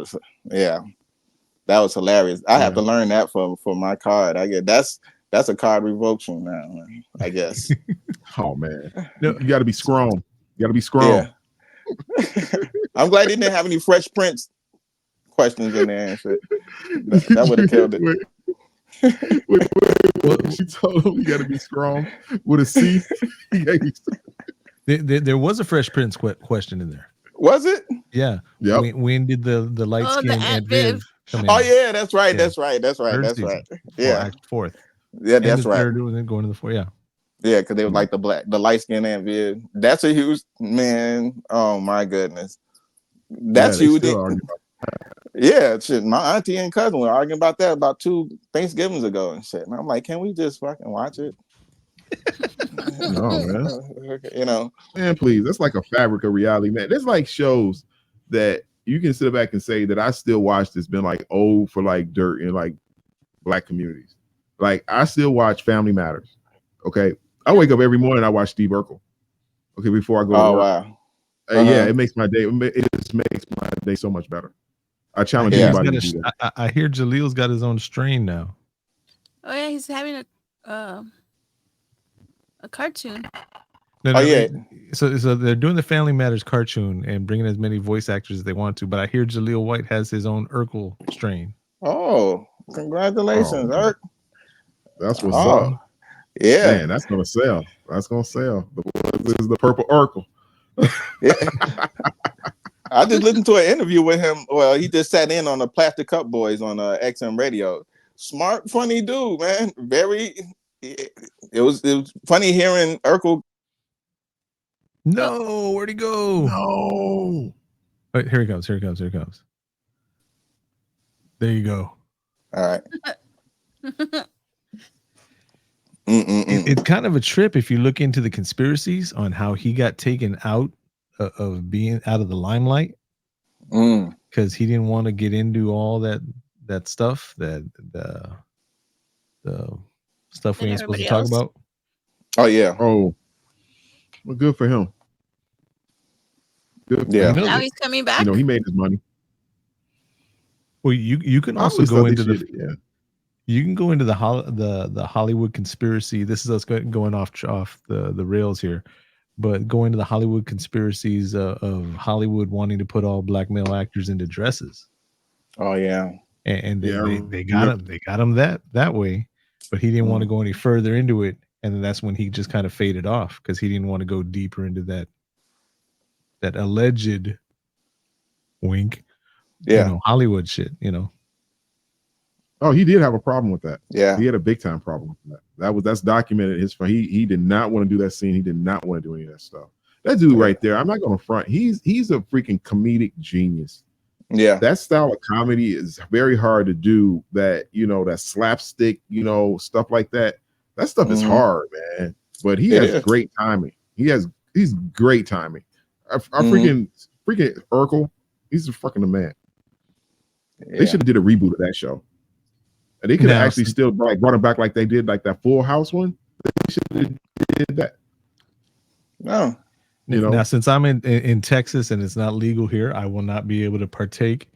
Speaker 4: was hilarious. I have to learn that for my card. I guess that's a card revocation now, I guess.
Speaker 3: Oh man, you got to be strong. You got to be strong.
Speaker 4: Yeah. I'm glad he didn't have any Fresh Prince questions in there and shit. That would have killed it.
Speaker 3: Wait. She told him you got to be strong with a C.
Speaker 1: There was a Fresh Prince question in there.
Speaker 4: Was it?
Speaker 1: Yeah.
Speaker 3: Yep.
Speaker 1: When did the light skin Aunt Viv come in?
Speaker 4: Oh yeah, that's right.
Speaker 1: Yeah.
Speaker 4: That's right. Yeah.
Speaker 1: Fourth.
Speaker 4: Yeah, that's right.
Speaker 1: Third, and then going to the fourth. Yeah.
Speaker 4: Yeah, because they was like the light skin Aunt Viv. That's a huge man. Oh my goodness. That's huge. Yeah, shit. My auntie and cousin were arguing about that about 2 Thanksgivings ago and shit. And I'm like, can we just fucking watch it?
Speaker 3: No, man.
Speaker 4: You know,
Speaker 3: man, please. That's like a fabric of reality, man. There's like shows that you can sit back and say that I still watch that's been like old for like dirt in like Black communities. Like I still watch Family Matters. Okay, I wake up every morning. I watch Steve Urkel. Okay, before I go.
Speaker 4: Oh
Speaker 3: to work.
Speaker 4: wow.
Speaker 3: Yeah, it makes my day. It just makes my day so much better. I challenge anybody to do that.
Speaker 1: I hear Jalil's got his own strain now.
Speaker 2: Oh yeah, he's having a cartoon.
Speaker 1: No, yeah. So they're doing the Family Matters cartoon and bringing as many voice actors as they want to. But I hear Jalil White has his own Urkel strain.
Speaker 4: Oh, congratulations, Urk.
Speaker 3: That's what's up.
Speaker 4: Yeah,
Speaker 3: man, that's gonna sell. That's gonna sell. This is the purple Urkel.
Speaker 4: Yeah. I just listened to an interview with him. Well, he just sat in on the Plastic Cup Boys on XM Radio. Smart, funny dude, man. Very. It was funny hearing Urkel.
Speaker 1: No, where'd he go?
Speaker 3: No.
Speaker 1: Wait, here he comes. There you go.
Speaker 4: All right.
Speaker 1: It's kind of a trip if you look into the conspiracies on how he got taken out of being out of the limelight because he didn't want to get into all that stuff that the stuff we ain't supposed to talk about.
Speaker 4: Oh yeah.
Speaker 3: Oh, well, good for him. Good.
Speaker 4: Yeah.
Speaker 2: Now he's coming back.
Speaker 3: You know, he made his money.
Speaker 1: Well, you can also go into the you can go into the Hollywood conspiracy. This is us going off the rails here. But going to the Hollywood conspiracies of Hollywood wanting to put all Black male actors into dresses.
Speaker 4: Oh yeah,
Speaker 1: and they got him. They got him that way, but he didn't want to go any further into it, and then that's when he just kind of faded off because he didn't want to go deeper into that alleged wink, Hollywood shit,
Speaker 3: Oh, he did have a problem with that.
Speaker 4: Yeah,
Speaker 3: he had a big time problem with that. That's documented. He did not want to do that scene. He did not want to do any of that stuff. That dude right there, I'm not going to front. He's a freaking comedic genius.
Speaker 4: Yeah,
Speaker 3: that style of comedy is very hard to do. That that slapstick, stuff like that. That stuff is hard, man. But he has great timing. He's great timing. I freaking Urkel. He's fucking the man. Yeah. They should have did a reboot of that show. And they could have actually still brought him back like they did, like that Full House one. They should have did that.
Speaker 4: No.
Speaker 1: Now, since I'm in Texas and it's not legal here, I will not be able to partake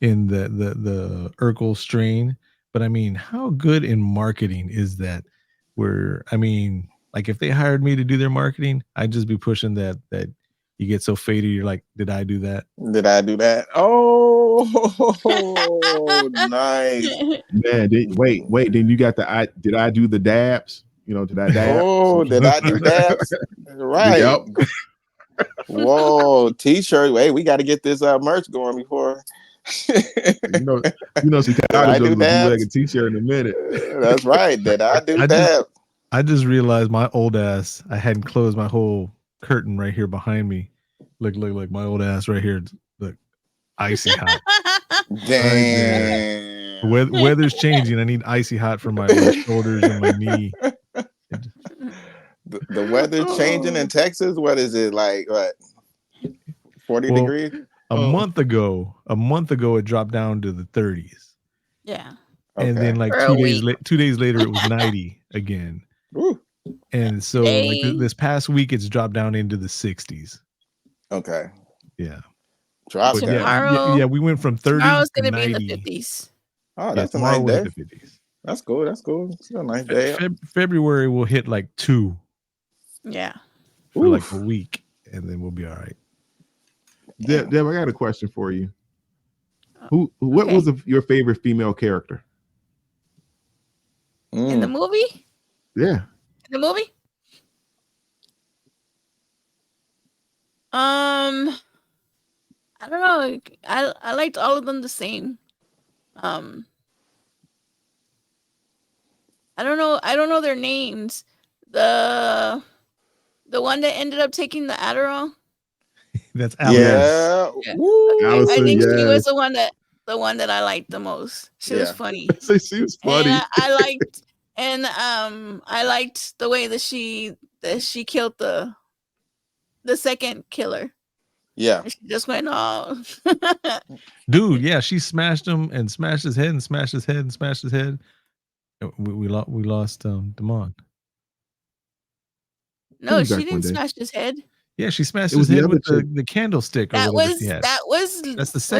Speaker 1: in the Urkel strain. But I mean, how good in marketing is that? Like if they hired me to do their marketing, I'd just be pushing that you get so faded, you're like, did I do that?
Speaker 4: Did I do that? Oh, nice.
Speaker 3: Man, wait. Then you got did I do the dabs? Did I dab?
Speaker 4: Oh, did I do dabs? Right. Yep. Whoa, t-shirt. Hey, we got to get this merch going before.
Speaker 3: Some college will do like a t-shirt in a minute.
Speaker 4: That's right. Did I do dabs?
Speaker 1: I just realized my old ass, I hadn't closed my whole curtain right here behind me. Look, my old ass right here. Look, icy hot.
Speaker 4: Damn.
Speaker 1: Weather's changing. I need icy hot for my shoulders and my knee.
Speaker 4: The weather's changing in Texas. What is it like? What? 40 degrees?
Speaker 1: A month ago, it dropped down to the 30s.
Speaker 2: Yeah.
Speaker 1: And then like 2 days later, it was 90 again.
Speaker 4: Ooh.
Speaker 1: And so like this past week, it's dropped down into the 60s.
Speaker 4: Okay.
Speaker 1: Yeah.
Speaker 4: Drop
Speaker 2: tomorrow.
Speaker 1: Yeah, we went from 30
Speaker 2: tomorrow's
Speaker 1: to
Speaker 2: gonna
Speaker 1: 90.
Speaker 2: be in the 50s.
Speaker 4: Oh, that's a nice day.
Speaker 1: The 50s.
Speaker 4: That's cool. It's a nice day.
Speaker 1: February will hit like 2.
Speaker 2: Yeah.
Speaker 1: For like a week, and then we'll be all right.
Speaker 3: Deb, I got a question for you. What
Speaker 2: Okay.
Speaker 3: was your favorite female character?
Speaker 2: In the movie?
Speaker 3: Yeah.
Speaker 2: In the movie? I don't know. I liked all of them the same. I don't know their names. The one that ended up taking the Adderall.
Speaker 1: That's Allison.
Speaker 4: Yeah.
Speaker 2: Yeah.
Speaker 3: Allison,
Speaker 2: I think she
Speaker 3: yes.
Speaker 2: was the one that I liked the most. She was funny.
Speaker 3: So she was funny.
Speaker 2: And I liked the way that she killed the second killer.
Speaker 4: Yeah.
Speaker 2: She just went all
Speaker 1: Dude, yeah, she smashed him and smashed his head and smashed his head and smashed his head. We lost DeMond.
Speaker 2: No, she didn't smash his head.
Speaker 1: Yeah, she smashed his head with the candlestick.
Speaker 2: That's
Speaker 1: the second
Speaker 2: what's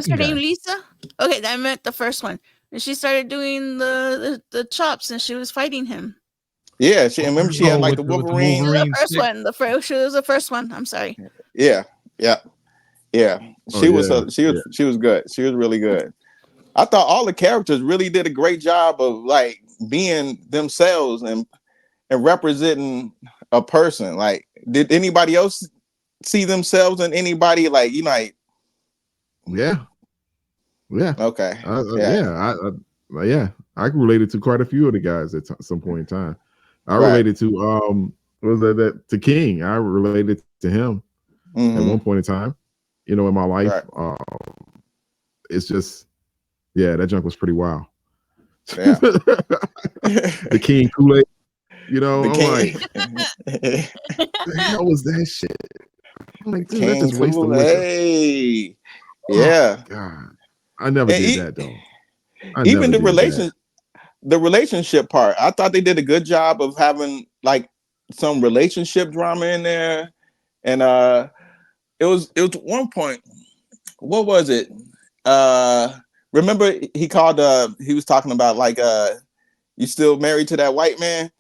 Speaker 2: her
Speaker 1: guy.
Speaker 2: name, Lisa? Okay, that meant the first one. And she started doing the chops and she was fighting him.
Speaker 4: Yeah, she had like the Wolverine.
Speaker 2: The first one. She was the first one. I'm sorry.
Speaker 4: Yeah. She was good. She was really good. I thought all the characters really did a great job of like being themselves and representing a person. Like, did anybody else see themselves in anybody? Like,
Speaker 3: Yeah.
Speaker 4: Okay.
Speaker 3: I related to quite a few of the guys at some point in time. I related to what was that to King. I related to him at one point in time. In my life. Right. It's just, that junk was pretty wild.
Speaker 4: Yeah.
Speaker 3: The King Kool-Aid. I'm
Speaker 4: like,
Speaker 3: the hell was that shit? I'm like, dude, that's just waste of
Speaker 4: liquor. Yeah.
Speaker 3: Oh, God. I never did that though.
Speaker 4: Even the relationship part, I thought they did a good job of having like some relationship drama in there. And it was one point, what was it? Remember he called he was talking about like you still married to that white man?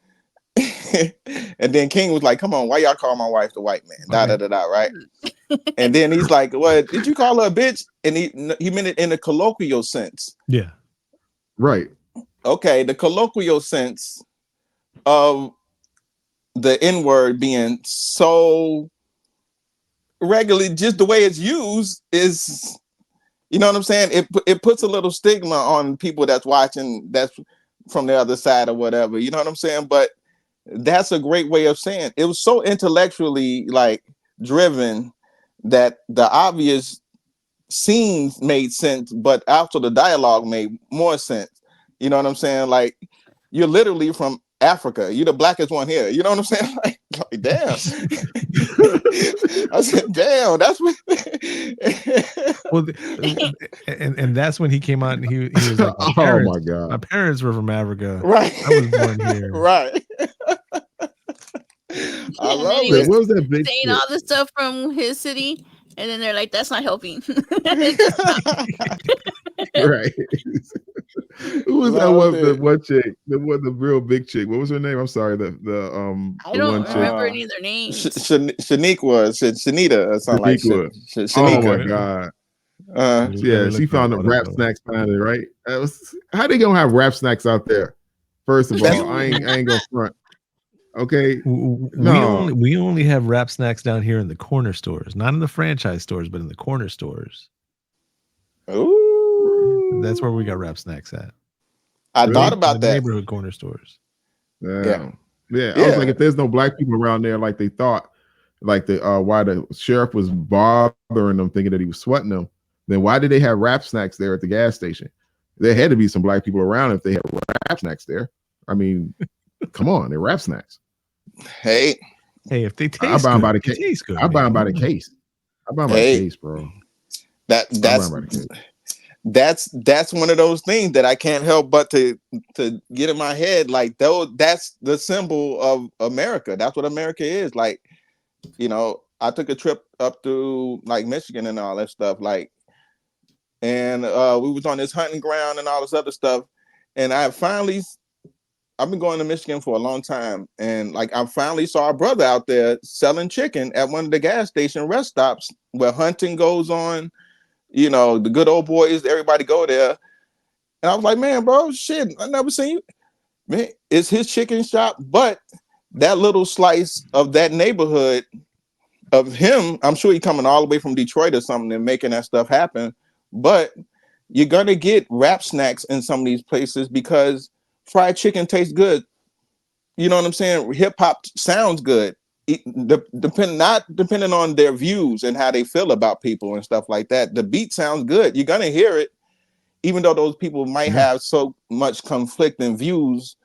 Speaker 4: And then King was like, come on, why y'all call my wife the white man? Right? And then he's like, what, did you call her a bitch? And he meant it in a colloquial sense.
Speaker 1: Yeah.
Speaker 3: Right.
Speaker 4: Okay, the colloquial sense of the N-word being so regularly, just the way it's used is, you know what I'm saying? It puts a little stigma on people that's watching, that's from the other side or whatever, you know what I'm saying? But that's a great way of saying it. It was so intellectually like driven that the obvious scenes made sense, but after the dialogue made more sense. You know what I'm saying? Like, you're literally from Africa. You're the blackest one here. You know what I'm saying? Like damn. I said, damn, that's what.
Speaker 1: Well, and that's when he came out and he was like,
Speaker 3: oh my God,
Speaker 1: my parents were from Africa.
Speaker 4: Right.
Speaker 1: I was born here.
Speaker 4: Right. I love
Speaker 2: it.
Speaker 3: What was that big
Speaker 2: saying
Speaker 3: shit?
Speaker 2: all the stuff from his city, and then they're like, that's not helping.
Speaker 3: Right. Who was that one? The one chick, the real big chick. What was her name? I'm sorry. I
Speaker 2: don't remember any of their names.
Speaker 4: Shaniqua was Shanita or something like that.
Speaker 3: Shanika. Oh my God. Yeah, she found the rap snacks found it, right? How they gonna have rap snacks out there? First of all, I ain't gonna front. Okay.
Speaker 1: We only have rap snacks down here in the corner stores, not in the franchise stores, but in the corner stores.
Speaker 4: Ooh.
Speaker 1: That's where we got rap snacks at.
Speaker 4: I thought about that.
Speaker 1: Neighborhood corner stores.
Speaker 3: Yeah. I was like, if there's no black people around there, like they thought, like why the sheriff was bothering them, thinking that he was sweating them, then why did they have rap snacks there at the gas station? There had to be some black people around if they had rap snacks there. I mean, come on, they're rap snacks.
Speaker 4: Hey,
Speaker 1: if they taste
Speaker 3: I buy them by the
Speaker 1: case.
Speaker 3: I buy them by the case. I buy them by the case, bro.
Speaker 4: That's one of those things that I can't help but to get in my head. Like, that's the symbol of America. That's what America is. Like, I took a trip up to like Michigan and all that stuff. Like, and we was on this hunting ground and all this other stuff. And I finally I've been going to Michigan for a long time, and like I finally saw a brother out there selling chicken at one of the gas station rest stops where hunting goes on. You know, the good old boys, everybody go there. And I was like, man, bro, shit, I never seen you. Man, it's his chicken shop, but that little slice of that neighborhood of him, I'm sure he's coming all the way from Detroit or something and making that stuff happen. But you're gonna get rap snacks in some of these places because fried chicken tastes good. You know what I'm saying? Hip hop sounds good. Depending on their views and how they feel about people and stuff like that. The beat sounds good. You're gonna hear it, even though those people might have so much conflicting views.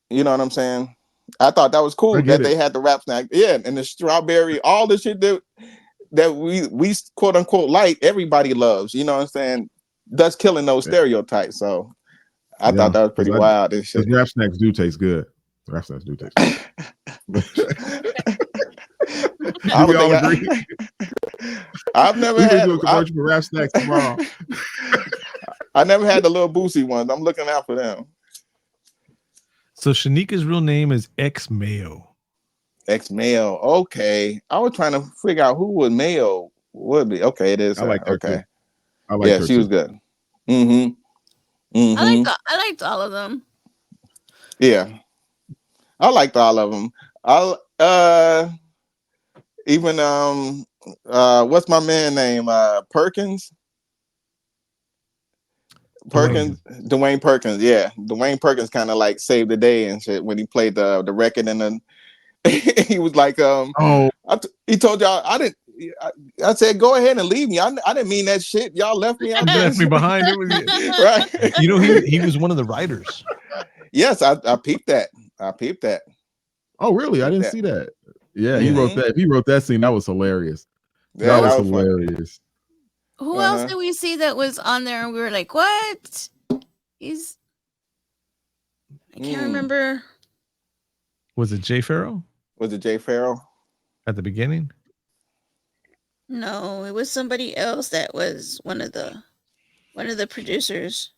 Speaker 4: You know what I'm saying? I thought that was cool that they had the rap snack. Yeah, and the strawberry, all the shit that we quote unquote like, everybody loves. You know what I'm saying? That's killing those stereotypes. So I thought that was pretty wild. And shit.
Speaker 3: Rap snacks do taste good. Rap snacks do taste good.
Speaker 4: I would agree. I've never had
Speaker 3: a commercial for rap snacks tomorrow.
Speaker 4: I never had the little Boosie ones. I'm looking out for them.
Speaker 1: So Shanika's real name is X Mayo.
Speaker 4: X Mayo. Okay. I was trying to figure out who would Mayo would be. Okay, it is.
Speaker 3: I like her
Speaker 4: okay.
Speaker 3: Too. I like her
Speaker 4: she
Speaker 3: too.
Speaker 4: was good. Mm-hmm.
Speaker 2: I liked all of them.
Speaker 4: Yeah. I liked all of them. Even what's my man name? Perkins. Dwayne Perkins, yeah. Dwayne Perkins kind of like saved the day and shit when he played the record, and then he was like, he told y'all I said go ahead and leave me. I didn't mean that shit. Y'all left me.
Speaker 1: Left me behind. Right? You know, he was one of the writers.
Speaker 4: Yes, I peeped that.
Speaker 3: Oh, really? I didn't see that. Yeah, he wrote that. He wrote that scene. That was hilarious. That was hilarious.
Speaker 2: Who else did we see that was on there and we were like, what? I can't remember.
Speaker 1: Was it Jay Farrow?
Speaker 3: At
Speaker 1: the beginning?
Speaker 2: No, it was somebody else that was one of the producers.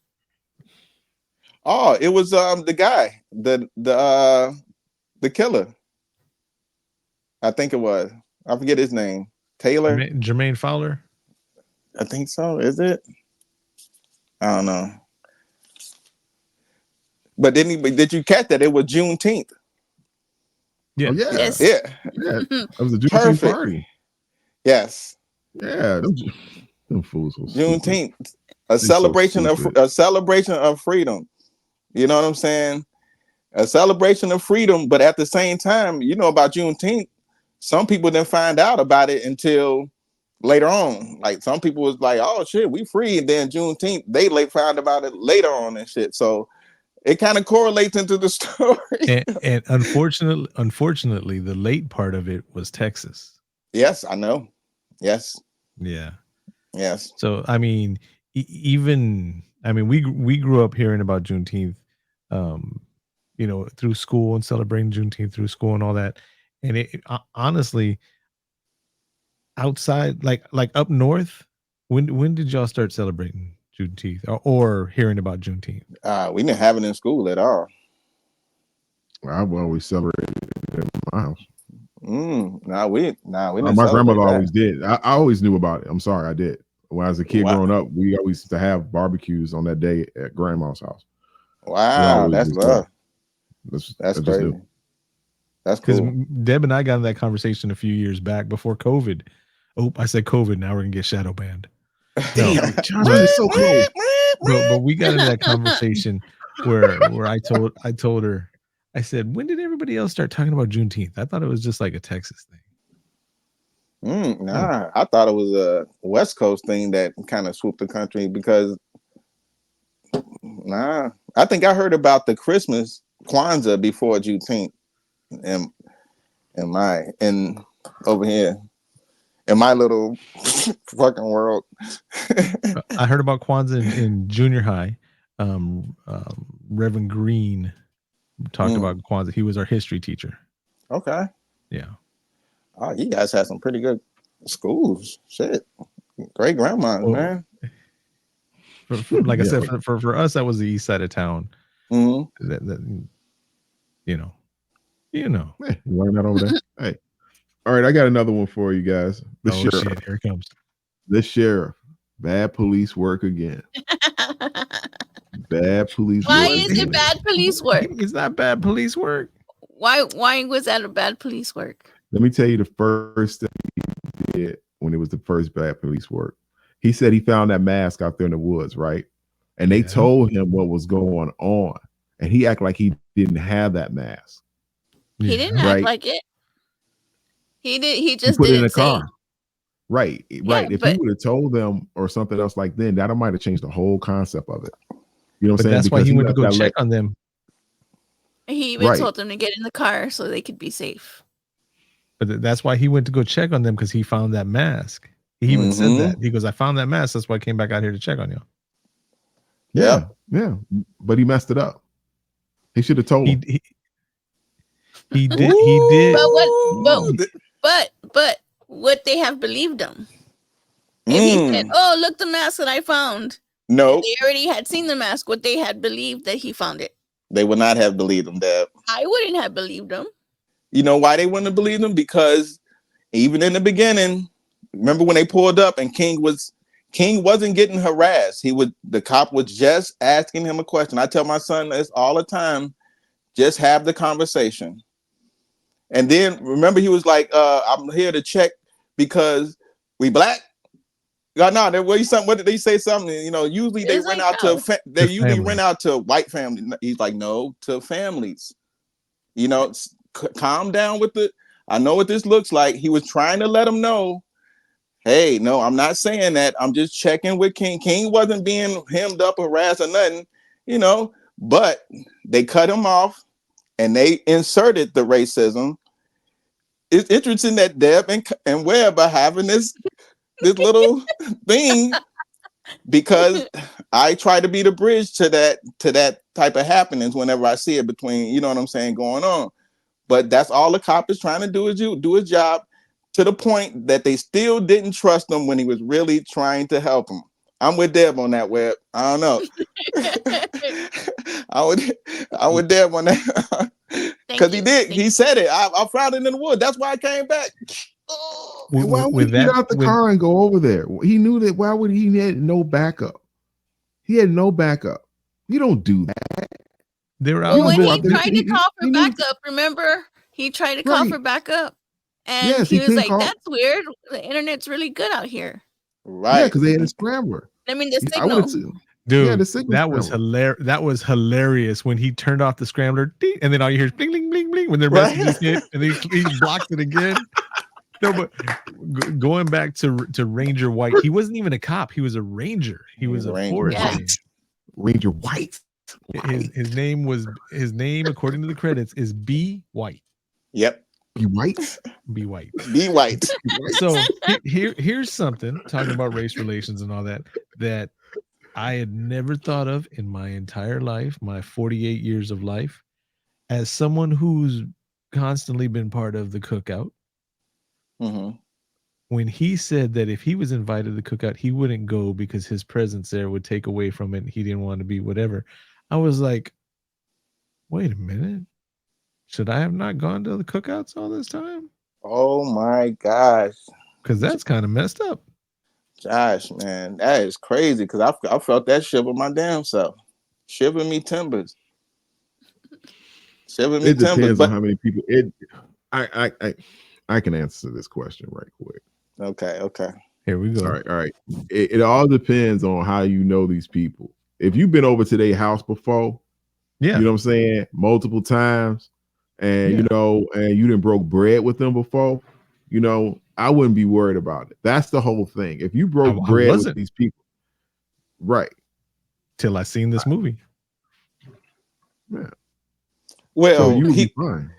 Speaker 4: Oh, it was the guy, the killer. I think it was. I forget his name. Taylor?
Speaker 1: Jermaine Fowler?
Speaker 4: I think so. Is it? I don't know. But did you catch that? It was Juneteenth.
Speaker 1: Yeah.
Speaker 3: Oh, yeah.
Speaker 2: Yes.
Speaker 3: Yeah. That was a Juneteenth party.
Speaker 4: Yes.
Speaker 3: Yeah. Them fools was
Speaker 4: Juneteenth. A celebration of freedom. You know what I'm saying? A celebration of freedom, but at the same time, you know about Juneteenth, some people didn't find out about it until later on. Like some people was like, oh shit, we free, and then Juneteenth, they found about it later on and shit. So it kind of correlates into the story.
Speaker 1: And unfortunately, the late part of it was Texas.
Speaker 4: Yes, I know. Yes.
Speaker 1: Yeah.
Speaker 4: Yes.
Speaker 1: So I mean, we grew up hearing about Juneteenth, you know, through school and celebrating Juneteenth through school and all that. And it honestly, outside, like up north, when did y'all start celebrating Juneteenth or hearing about Juneteenth?
Speaker 4: We didn't have it in school at all.
Speaker 3: I've always celebrated it in my house.
Speaker 4: We didn't.
Speaker 3: My grandmother always did. I always knew about it. I'm sorry, I did. When I was a kid growing up, we always used to have barbecues on that day at grandma's house.
Speaker 4: Wow, that's love. That's crazy. That's cool.
Speaker 1: Because Deb and I got in that conversation a few years back before COVID. Oh, I said COVID. Now we're gonna get shadow banned.
Speaker 3: Damn, John's so close.
Speaker 1: But we got into that conversation where I told her, I said, when did everybody else start talking about Juneteenth? I thought it was just like a Texas thing.
Speaker 4: I thought it was a West Coast thing that kind of swooped the country because I think I heard about the Christmas Kwanzaa before Juneteenth and over here in my little fucking world.
Speaker 1: I heard about Kwanzaa in junior high. Reverend Green talked about Kwanzaa. He was our history teacher.
Speaker 4: Okay.
Speaker 1: Yeah.
Speaker 4: Oh, you guys had some pretty good schools. Shit. Great grandmas, man.
Speaker 1: Like I said, for us, that was the east side of town. you know.
Speaker 3: You learn that over there. Hey, all right, I got another one for you guys. The sheriff.
Speaker 1: Shit, here it comes.
Speaker 3: The sheriff. Bad police work again. Bad police
Speaker 2: Why
Speaker 3: work.
Speaker 2: is it bad police work?
Speaker 1: It's not bad police work.
Speaker 2: Why was that a bad police work?
Speaker 3: Let me tell you the first thing he did when it was the first bad police work. He said he found that mask out there in the woods, right? And they told him what was going on. And he acted like he didn't have that mask.
Speaker 2: He didn't act like it. He just
Speaker 3: put it in
Speaker 2: didn't
Speaker 3: a
Speaker 2: say.
Speaker 3: car. Right. If
Speaker 2: but-
Speaker 3: he would have told them or something else like then, that might have changed the whole concept of it. You know what I'm
Speaker 1: But
Speaker 3: saying?
Speaker 1: that's why he went to go
Speaker 3: left that
Speaker 1: check on them.
Speaker 2: He even told them to get in the car so they could be safe.
Speaker 1: But that's why he went to go check on them, because he found that mask. He even said that. He goes, I found that mask. That's why I came back out here to check on you.
Speaker 3: Yeah. But he messed it up. He should have told him.
Speaker 1: He did.
Speaker 2: But would they have believed him? If he said, "Oh, look, the mask that I found."
Speaker 4: No.
Speaker 2: They already had seen the mask. Would they had believed that he found it?
Speaker 4: They would not have believed him, Deb.
Speaker 2: I wouldn't have believed him.
Speaker 4: You know why they wouldn't have believed him? Because even in the beginning, remember when they pulled up and King wasn't getting harassed. The cop was just asking him a question. I tell my son this all the time, just have the conversation. And then remember he was like, I'm here to check because we black. God, no, what did they say something? Usually they rent out rent out to white families. He's like, no, to families. Calm down with it. I know what this looks like. He was trying to let him know, hey, no, I'm not saying that. I'm just checking with King. King wasn't being hemmed up, harassed, or nothing, but they cut him off and they inserted the racism. It's interesting that Deb and Webb are having this little thing, because I try to be the bridge to that type of happenings whenever I see it between, you know what I'm saying, going on. But that's all the cop is trying to do, is do his job, to the point that they still didn't trust him when he was really trying to help him. I'm with Deb on that, Webb. I don't know. I would Deb on that. Because he did. He said it. I found it in the wood. That's why I came back.
Speaker 3: Why would he get out the car and go over there? He knew that. Why would he had no backup? He had no backup. You don't do that.
Speaker 1: They're out.
Speaker 2: When he tried to call for backup, remember? He tried to call for backup. And he was like, that's weird. The internet's really good out here.
Speaker 3: Right. Yeah, because they had a scrambler.
Speaker 2: I mean, the signal.
Speaker 1: Dude, that was hilarious. That was hilarious when he turned off the scrambler, and then all you hear is bling, bling, bling, bling when their messages hit, and then he blocked it again. No, but going back to Ranger White, he wasn't even a cop. He was a ranger. He was a forest ranger.
Speaker 3: Ranger White.
Speaker 1: His name, according to the credits, is B. White.
Speaker 4: Yep.
Speaker 3: B. White.
Speaker 4: B. White.
Speaker 1: So here's something, talking about race relations and all that I had never thought of in my entire life, my 48 years of life, as someone who's constantly been part of the cookout.
Speaker 4: Mm-hmm.
Speaker 1: When he said that if he was invited to the cookout, he wouldn't go because his presence there would take away from it. And he didn't want to be whatever. I was like, wait a minute. Should I have not gone to the cookouts all this time?
Speaker 4: Oh my gosh.
Speaker 1: Because that's kind of messed up.
Speaker 4: Josh, man, that is crazy. Because I felt that shiver my damn self. Shiver me timbers. Shiver me
Speaker 3: timbers. It depends on how many people. I can answer this question right quick.
Speaker 4: Okay.
Speaker 1: Here we go.
Speaker 3: All right. It all depends on how you know these people. If you've been over to their house before, you know what I'm saying, multiple times, and and you didn't broke bread with them before, I wouldn't be worried about it. That's the whole thing. If you broke bread with these people, right?
Speaker 1: Till I seen this movie.
Speaker 3: Yeah.
Speaker 4: Well,
Speaker 3: so you would be fine.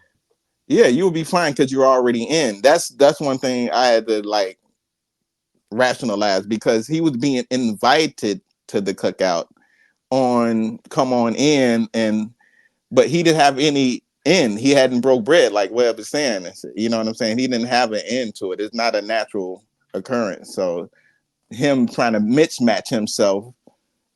Speaker 4: Yeah, you would be fine because you're already in. That's one thing I had to rationalize, because he was being invited to the cookout come on in, but he didn't have any end. He hadn't broke bread, like Webb is saying. You know what I'm saying? He didn't have an end to it. It's not a natural occurrence. So him trying to mismatch himself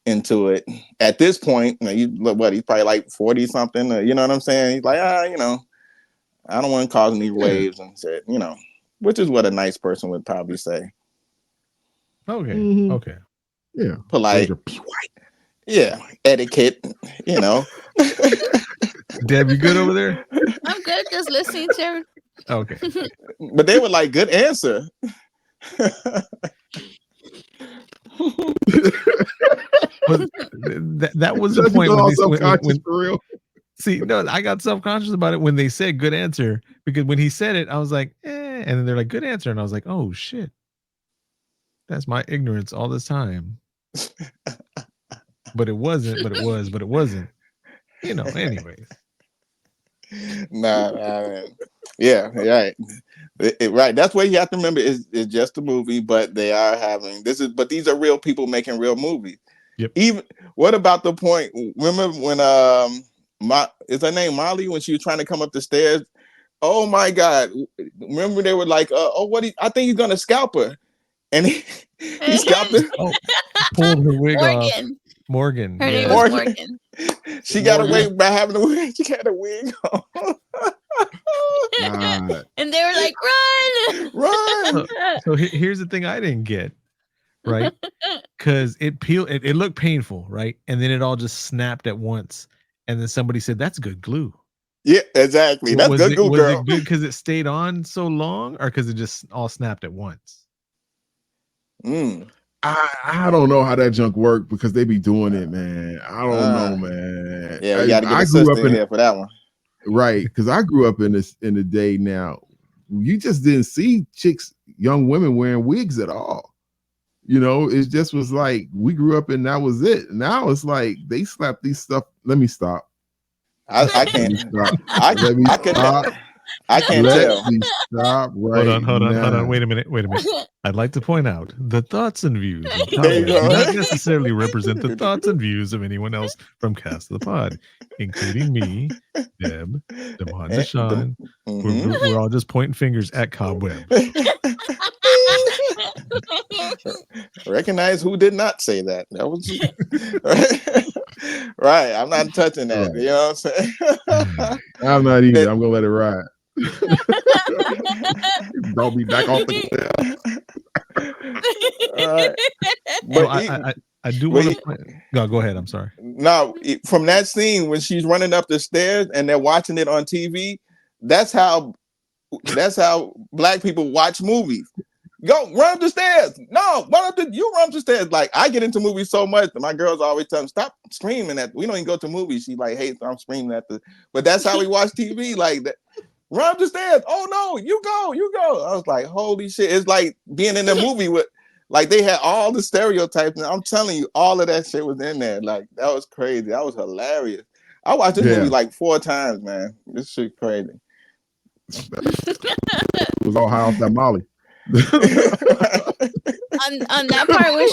Speaker 4: into it. At this point, he's probably like 40 something. You know what I'm saying? He's like, I don't want to cause any waves, and said, which is what a nice person would probably say.
Speaker 1: Okay. Okay.
Speaker 3: Yeah.
Speaker 4: Polite. Yeah. Etiquette.
Speaker 1: Deb, you good over there?
Speaker 2: I'm good, just listening to her.
Speaker 1: Okay.
Speaker 4: But they were like, good answer.
Speaker 1: That was the point when for real. See, no, I got self-conscious about it when they said good answer, because when he said it, I was like, and then they're like, good answer. And I was like, oh shit. That's my ignorance all this time. But it wasn't, but it wasn't. Anyways.
Speaker 4: Nah, yeah, right. Right. That's what you have to remember is just a movie, but they are having but these are real people making real movies.
Speaker 1: Yep.
Speaker 4: Even what about the point? Remember when is her name Molly, when she was trying to come up the stairs? Oh my God. Remember they were like, I think he's gonna scalp her. And he scalped her.
Speaker 1: Pulled her wig off.
Speaker 2: Morgan. Her
Speaker 1: Yeah.
Speaker 2: name was Morgan.
Speaker 4: She got away by having a wig. She had a wig on.
Speaker 2: And they were like, run.
Speaker 1: So here's the thing I didn't get, right? Because it looked painful, right? And then it all just snapped at once. And then somebody said, that's good glue.
Speaker 4: Yeah, exactly. That's good glue, girl.
Speaker 1: Was it good because it stayed on so long, or because it just all snapped at once?
Speaker 3: I don't know how that junk worked, because they be doing it, man. I don't know, man.
Speaker 4: Yeah, we got to get a sister in here for that one.
Speaker 3: Right, because I grew up in the day now. You just didn't see young women wearing wigs at all. It just was like we grew up and that was it. Now it's like they slap these stuff. Let me stop.
Speaker 4: I can't. I can't tell.
Speaker 3: Stop right
Speaker 1: Hold on.
Speaker 3: now.
Speaker 1: Wait a minute. I'd like to point out the thoughts and views of do not necessarily represent the thoughts and views of anyone else from Cast of the Pod, including me, Deb, DeMond DUshawn. We're all just pointing fingers at Cobweb.
Speaker 4: Recognize who did not say that. That was right. I'm not touching that. Right. You know what I'm saying?
Speaker 3: I'm not either. I'm gonna let it ride. Brought me back off the
Speaker 4: cliff. But
Speaker 1: I do want to go ahead. I'm sorry.
Speaker 4: No, from that scene when she's running up the stairs and they're watching it on TV, that's how Black people watch movies. Go run up the stairs. No, you run up the stairs. Like, I get into movies so much that my girls always tell me, stop screaming at. We don't even go to movies. She like, hey, I'm screaming at but that's how we watch TV. Like that. Run up the stairs. Oh no, you go. I was like, holy shit. It's like being in the movie with, like, they had all the stereotypes. And I'm telling you, all of that shit was in there. Like, that was crazy. That was hilarious. I watched this movie like 4 times, man. This shit crazy.
Speaker 3: It was all high off that Molly.
Speaker 2: on that part when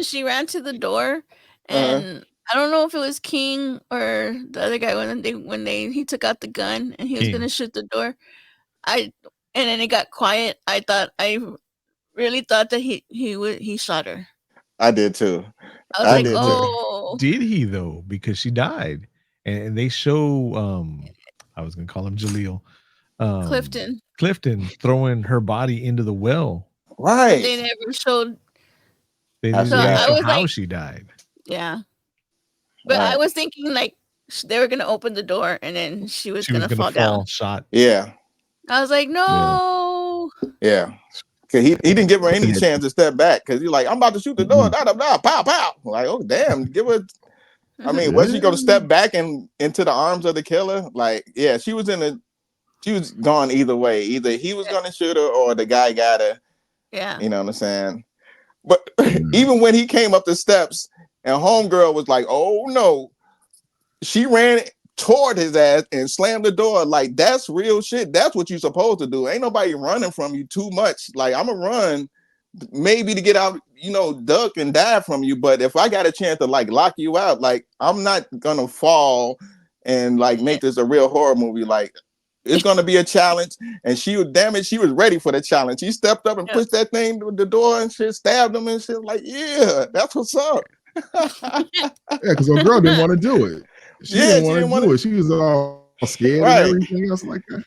Speaker 2: she ran to the door, and I don't know if it was King or the other guy when he took out the gun and he was gonna shoot the door. And then it got quiet. I really thought that he shot her.
Speaker 4: I did too.
Speaker 2: I was like, oh,
Speaker 1: did he though? Because she died, and they show I was gonna call him Jaleel. Clifton throwing her body into the well.
Speaker 4: Right.
Speaker 2: They never showed.
Speaker 1: They didn't show how she died.
Speaker 2: Yeah. But I was thinking like they were gonna open the door and then she was gonna fall down.
Speaker 1: Shot.
Speaker 4: Yeah.
Speaker 2: I was like, no.
Speaker 4: Yeah. Cause he didn't give her any chance to step back, because he's like, I'm about to shoot the door. Pow, pow. Like, oh damn, give her. I mean, was she gonna step back and into the arms of the killer? Like, yeah, she was gone either way. Either he was gonna shoot her or the guy got her.
Speaker 2: Yeah.
Speaker 4: You know what I'm saying? But even when he came up the steps and homegirl was like, oh no, she ran toward his ass and slammed the door. Like, that's real shit. That's what you're supposed to do. Ain't nobody running from you too much. Like, I'm gonna run maybe to get out, duck and die from you. But if I got a chance to like lock you out, like, I'm not gonna fall and like make this a real horror movie. Like, it's gonna be a challenge, and she was ready for the challenge. She stepped up and pushed that thing to the door and shit, stabbed him and shit. Like, yeah, that's what's up.
Speaker 3: Yeah, because our girl didn't want to do it. She didn't want to do it. She was all scared and everything else like that.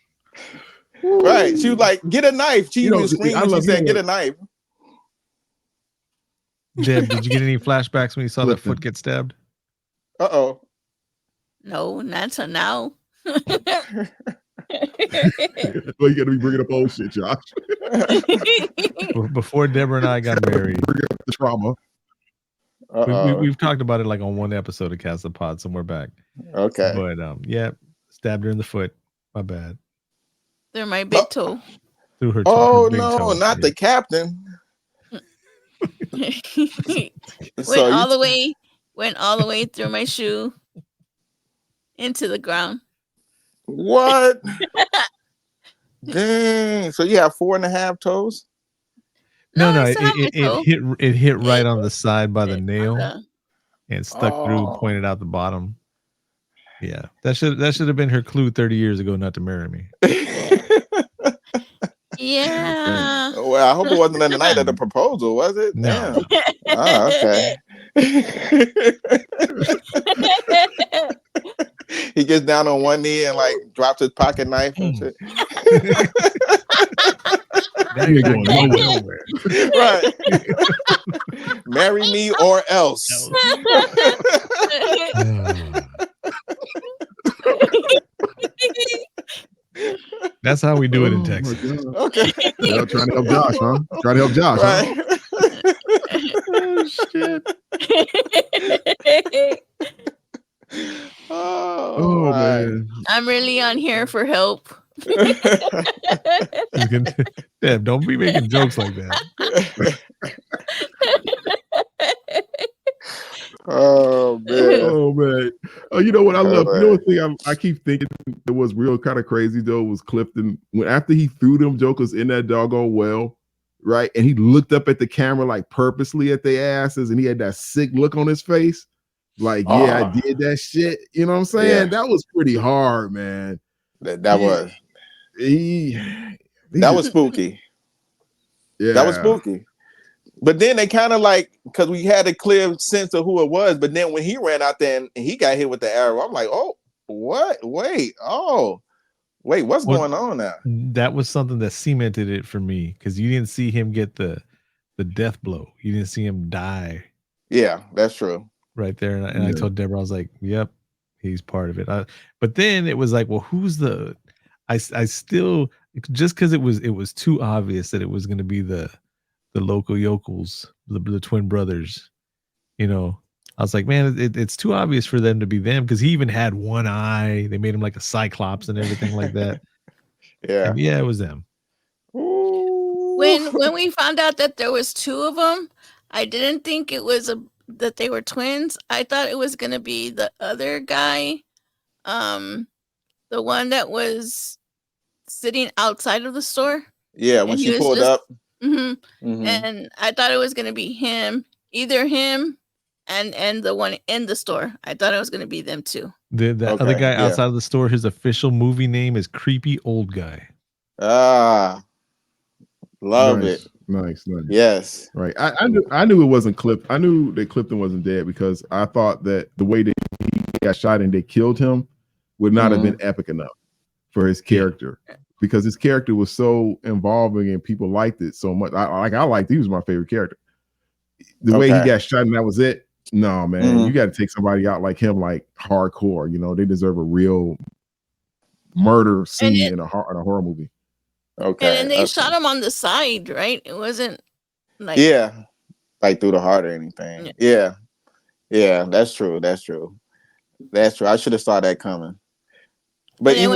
Speaker 4: Right. She was like, get a knife. She even screamed when she said, get a knife.
Speaker 1: Deb, did you get any flashbacks when you saw that foot get stabbed?
Speaker 4: Uh-oh.
Speaker 2: No, not until now.
Speaker 3: Well, you got to be bringing up old shit, Josh.
Speaker 1: Before Deborah and I got married,
Speaker 3: bring up the trauma.
Speaker 1: We've talked about it like on one episode of Cast the Pod somewhere back.
Speaker 4: Okay.
Speaker 1: But yeah, stabbed her in the foot. My bad.
Speaker 2: Through my big toe.
Speaker 1: Through her.
Speaker 4: Oh
Speaker 1: her big
Speaker 4: no,
Speaker 1: toe.
Speaker 4: not the captain.
Speaker 2: Went all the way through my shoe into the ground.
Speaker 4: What? Dang. So you have 4.5 toes?
Speaker 1: No, it hit right on the side by the nail and stuck through, pointed out the bottom. Yeah. That should have been her clue 30 years ago not to marry me.
Speaker 2: Yeah.
Speaker 4: Well, I hope it wasn't the night of the proposal, was it?
Speaker 1: No.
Speaker 4: Oh, okay. He gets down on one knee and like drops his pocket knife and shit.
Speaker 1: Now you're going nowhere.
Speaker 4: Right. Marry me or else.
Speaker 1: That's how we do it in Texas.
Speaker 4: Okay.
Speaker 3: Yeah, trying to help Josh, huh? Trying to help Josh,
Speaker 4: right.
Speaker 3: Huh?
Speaker 1: Oh shit.
Speaker 4: Oh right.
Speaker 3: Man.
Speaker 2: I'm really on here for help.
Speaker 1: Deb, don't be making jokes like that.
Speaker 4: Oh man.
Speaker 3: Oh man. Oh, you know what I love? You know what thing I keep thinking that was real kind of crazy though was Clifton when after he threw them jokers in that doggone well, right? And he looked up at the camera like purposely at their asses, and he had that sick look on his face, like I did that shit. You know what I'm saying? Yeah. That was pretty hard, man.
Speaker 4: That was spooky.
Speaker 3: Yeah,
Speaker 4: that was spooky. But then they kind of like, because we had a clear sense of who it was. But then when he ran out there and he got hit with the arrow, I'm like, oh, what? Wait, what's going on now?
Speaker 1: That was something that cemented it for me because you didn't see him get the death blow. You didn't see him die.
Speaker 4: Yeah, that's true.
Speaker 1: Right there. And I told Deborah, I was like, yep, he's part of it. But then it was like, well, who's the, I still, just because it was too obvious that it was going to be the local yokels, the twin brothers, you know, I was like, man, it's too obvious for them to be them because he even had one eye. They made him like a cyclops and everything like that.
Speaker 4: Yeah.
Speaker 1: And yeah, it was them.
Speaker 2: When we found out that there was two of them, I didn't think it was that they were twins. I thought it was going to be the other guy, the one that was sitting outside of the store.
Speaker 4: Yeah, when she pulled up.
Speaker 2: Mm-hmm. Mm-hmm. And I thought it was going to be him, either him and the one in the store. I thought it was going to be them too.
Speaker 1: The other guy outside of the store, his official movie name is Creepy Old Guy.
Speaker 4: Love it.
Speaker 3: Nice.
Speaker 4: Yes.
Speaker 3: Right. I knew it wasn't Clifton. I knew that Clifton wasn't dead because I thought that the way that he got shot and they killed him would not have been epic enough for his character. Because his character was so involving and people liked it so much. I liked he was my favorite character. The way he got shot and that was it. No, man, you got to take somebody out like him, like hardcore. You know, they deserve a real murder scene in a horror movie.
Speaker 2: Okay. And then they shot him on the side, right? It wasn't like
Speaker 4: like through the heart or anything. Yeah, that's true. I should have saw that coming. But go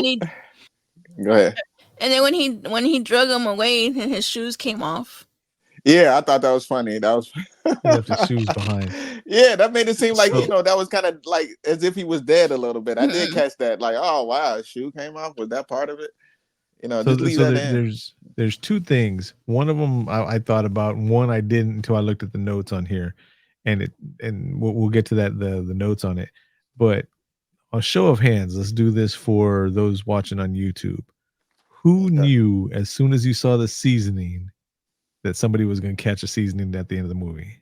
Speaker 4: ahead.
Speaker 2: And then when he drug him away, and his shoes came off.
Speaker 4: Yeah, I thought that was funny. That was
Speaker 1: left his shoes behind.
Speaker 4: Yeah, that made it seem like that was kind of like as if he was dead a little bit. I did catch that. Like, oh wow, his shoe came off. Was that part of it? You know, just leave that in.
Speaker 1: There's two things. One of them I thought about. One I didn't until I looked at the notes on here, and we'll get to that the notes on it. But a show of hands, let's do this for those watching on YouTube. Who knew as soon as you saw the seasoning that somebody was going to catch a seasoning at the end of the movie?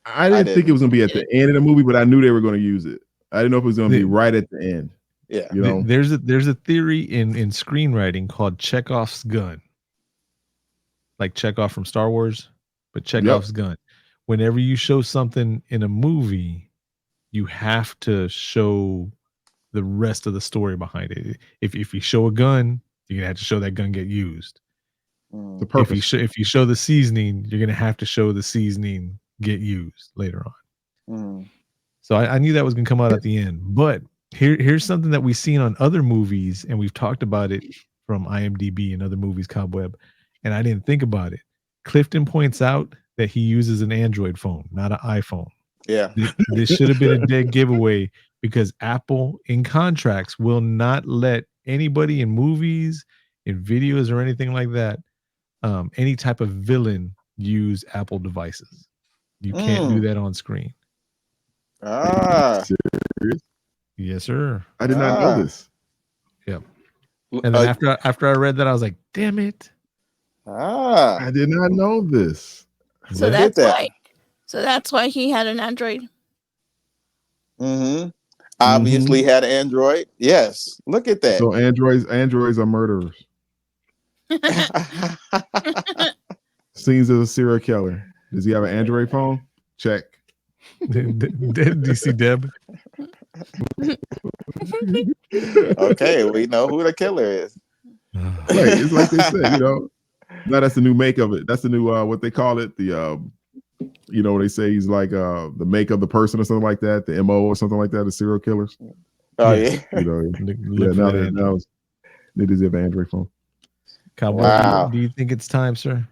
Speaker 3: I didn't think it was going to be at the end of the movie, but I knew they were going to use it. I didn't know if it was going to be right at the end.
Speaker 4: Yeah,
Speaker 3: you know,
Speaker 1: there's a theory in screenwriting called Chekhov's gun, like Chekhov from Star Wars, but Chekhov's gun. Whenever you show something in a movie, you have to show the rest of the story behind it. If you show a gun, you're gonna have to show that gun get used.
Speaker 3: The purpose.
Speaker 1: If you show the seasoning, you're gonna have to show the seasoning get used later on. So I knew that was gonna come out at the end. But here's something that we've seen on other movies, and we've talked about it from IMDb and other movies, Cobweb, and I didn't think about it. Clifton points out that he uses an Android phone, not an iPhone.
Speaker 4: Yeah.
Speaker 1: This should have been a dead giveaway, because Apple in contracts will not let anybody in movies, in videos, or anything like that, any type of villain use Apple devices. You can't do that on screen. Yes, sir.
Speaker 3: I did not know this.
Speaker 1: Yep. And then after I read that, I was like, damn it.
Speaker 3: I did not know this.
Speaker 2: So that's why. So that's why he had an Android.
Speaker 4: Obviously had an Android. Yes. Look at that.
Speaker 3: So androids are murderers. Scenes of a serial killer. Does he have an Android phone? Check.
Speaker 1: Do you see Deb?
Speaker 4: Okay, we know who the killer is.
Speaker 3: Right, it's like they said, you know. Now that's the new make of it. That's the new what they call it. The you know, they say he's like the make of the person or something like that, the MO or something like that, the serial killers.
Speaker 4: Oh yeah.
Speaker 3: You know, now they just have an Android phone.
Speaker 1: Cowboy, do you think it's time, sir?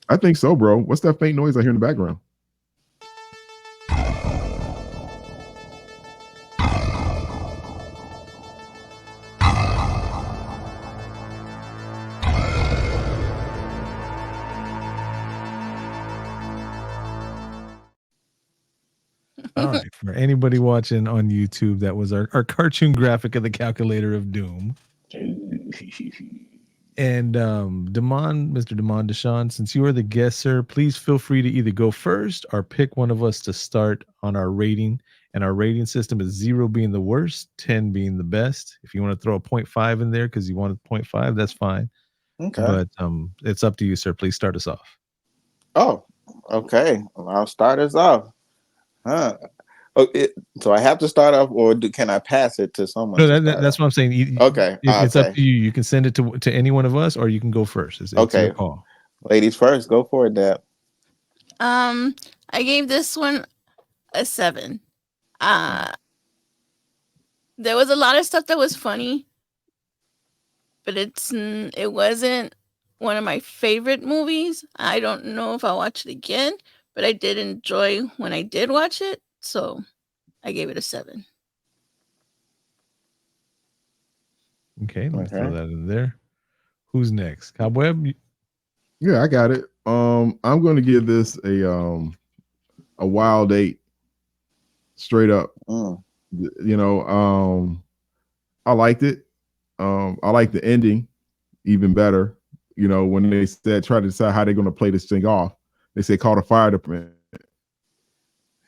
Speaker 3: I think so, bro. What's that faint noise I hear in the background?
Speaker 1: All right, for anybody watching on YouTube, that was our cartoon graphic of the Calculator of Doom. And Mr. DeMond DUshawn, since you are the guest, sir, please feel free to either go first or pick one of us to start on our rating. And our rating system is 0 being the worst, 10 being the best. If you want to throw a 0.5 in there because you want a 0.5, that's fine.
Speaker 4: Okay.
Speaker 1: But it's up to you, sir. Please start us off.
Speaker 4: Oh, okay. Well, I'll start us off. So I have to start off, or can I pass it to someone?
Speaker 1: No, that's what I'm saying. It's up to you. You can send it to any one of us, or you can go first. It's your call.
Speaker 4: Ladies first. Go for it, Deb.
Speaker 2: I gave this one a 7. There was a lot of stuff that was funny, but it wasn't one of my favorite movies. I don't know if I'll watch it again, but I did enjoy when I did watch it, so I gave it a 7.
Speaker 1: Okay, let's throw that in there. Who's next? Cobweb?
Speaker 3: Yeah, I got it. I'm going to give this a wild 8, straight up. You know, I liked it. I like the ending even better. You know, when they try to decide how they're going to play this thing off, they say call the fire department.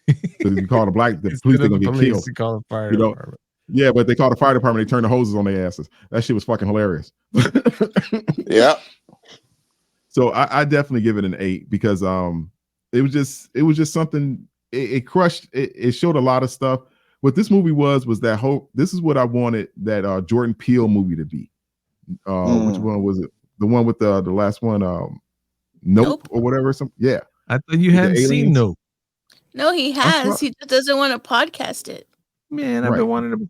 Speaker 3: Because if you call the police, they're going to get killed.
Speaker 1: Call the fire
Speaker 3: department. Yeah, but they call the fire department. They turn the hoses on their asses. That shit was fucking hilarious.
Speaker 4: Yeah.
Speaker 3: So I definitely give it an 8 because it was just something. It crushed. It showed a lot of stuff. What this movie was that whole. This is what I wanted that Jordan Peele movie to be. Which one was it? The one with the last one, Nope or whatever. Yeah.
Speaker 1: I thought you hadn't seen Nope.
Speaker 2: No, he has. He just doesn't want to podcast it.
Speaker 1: Man, I've been wanting to.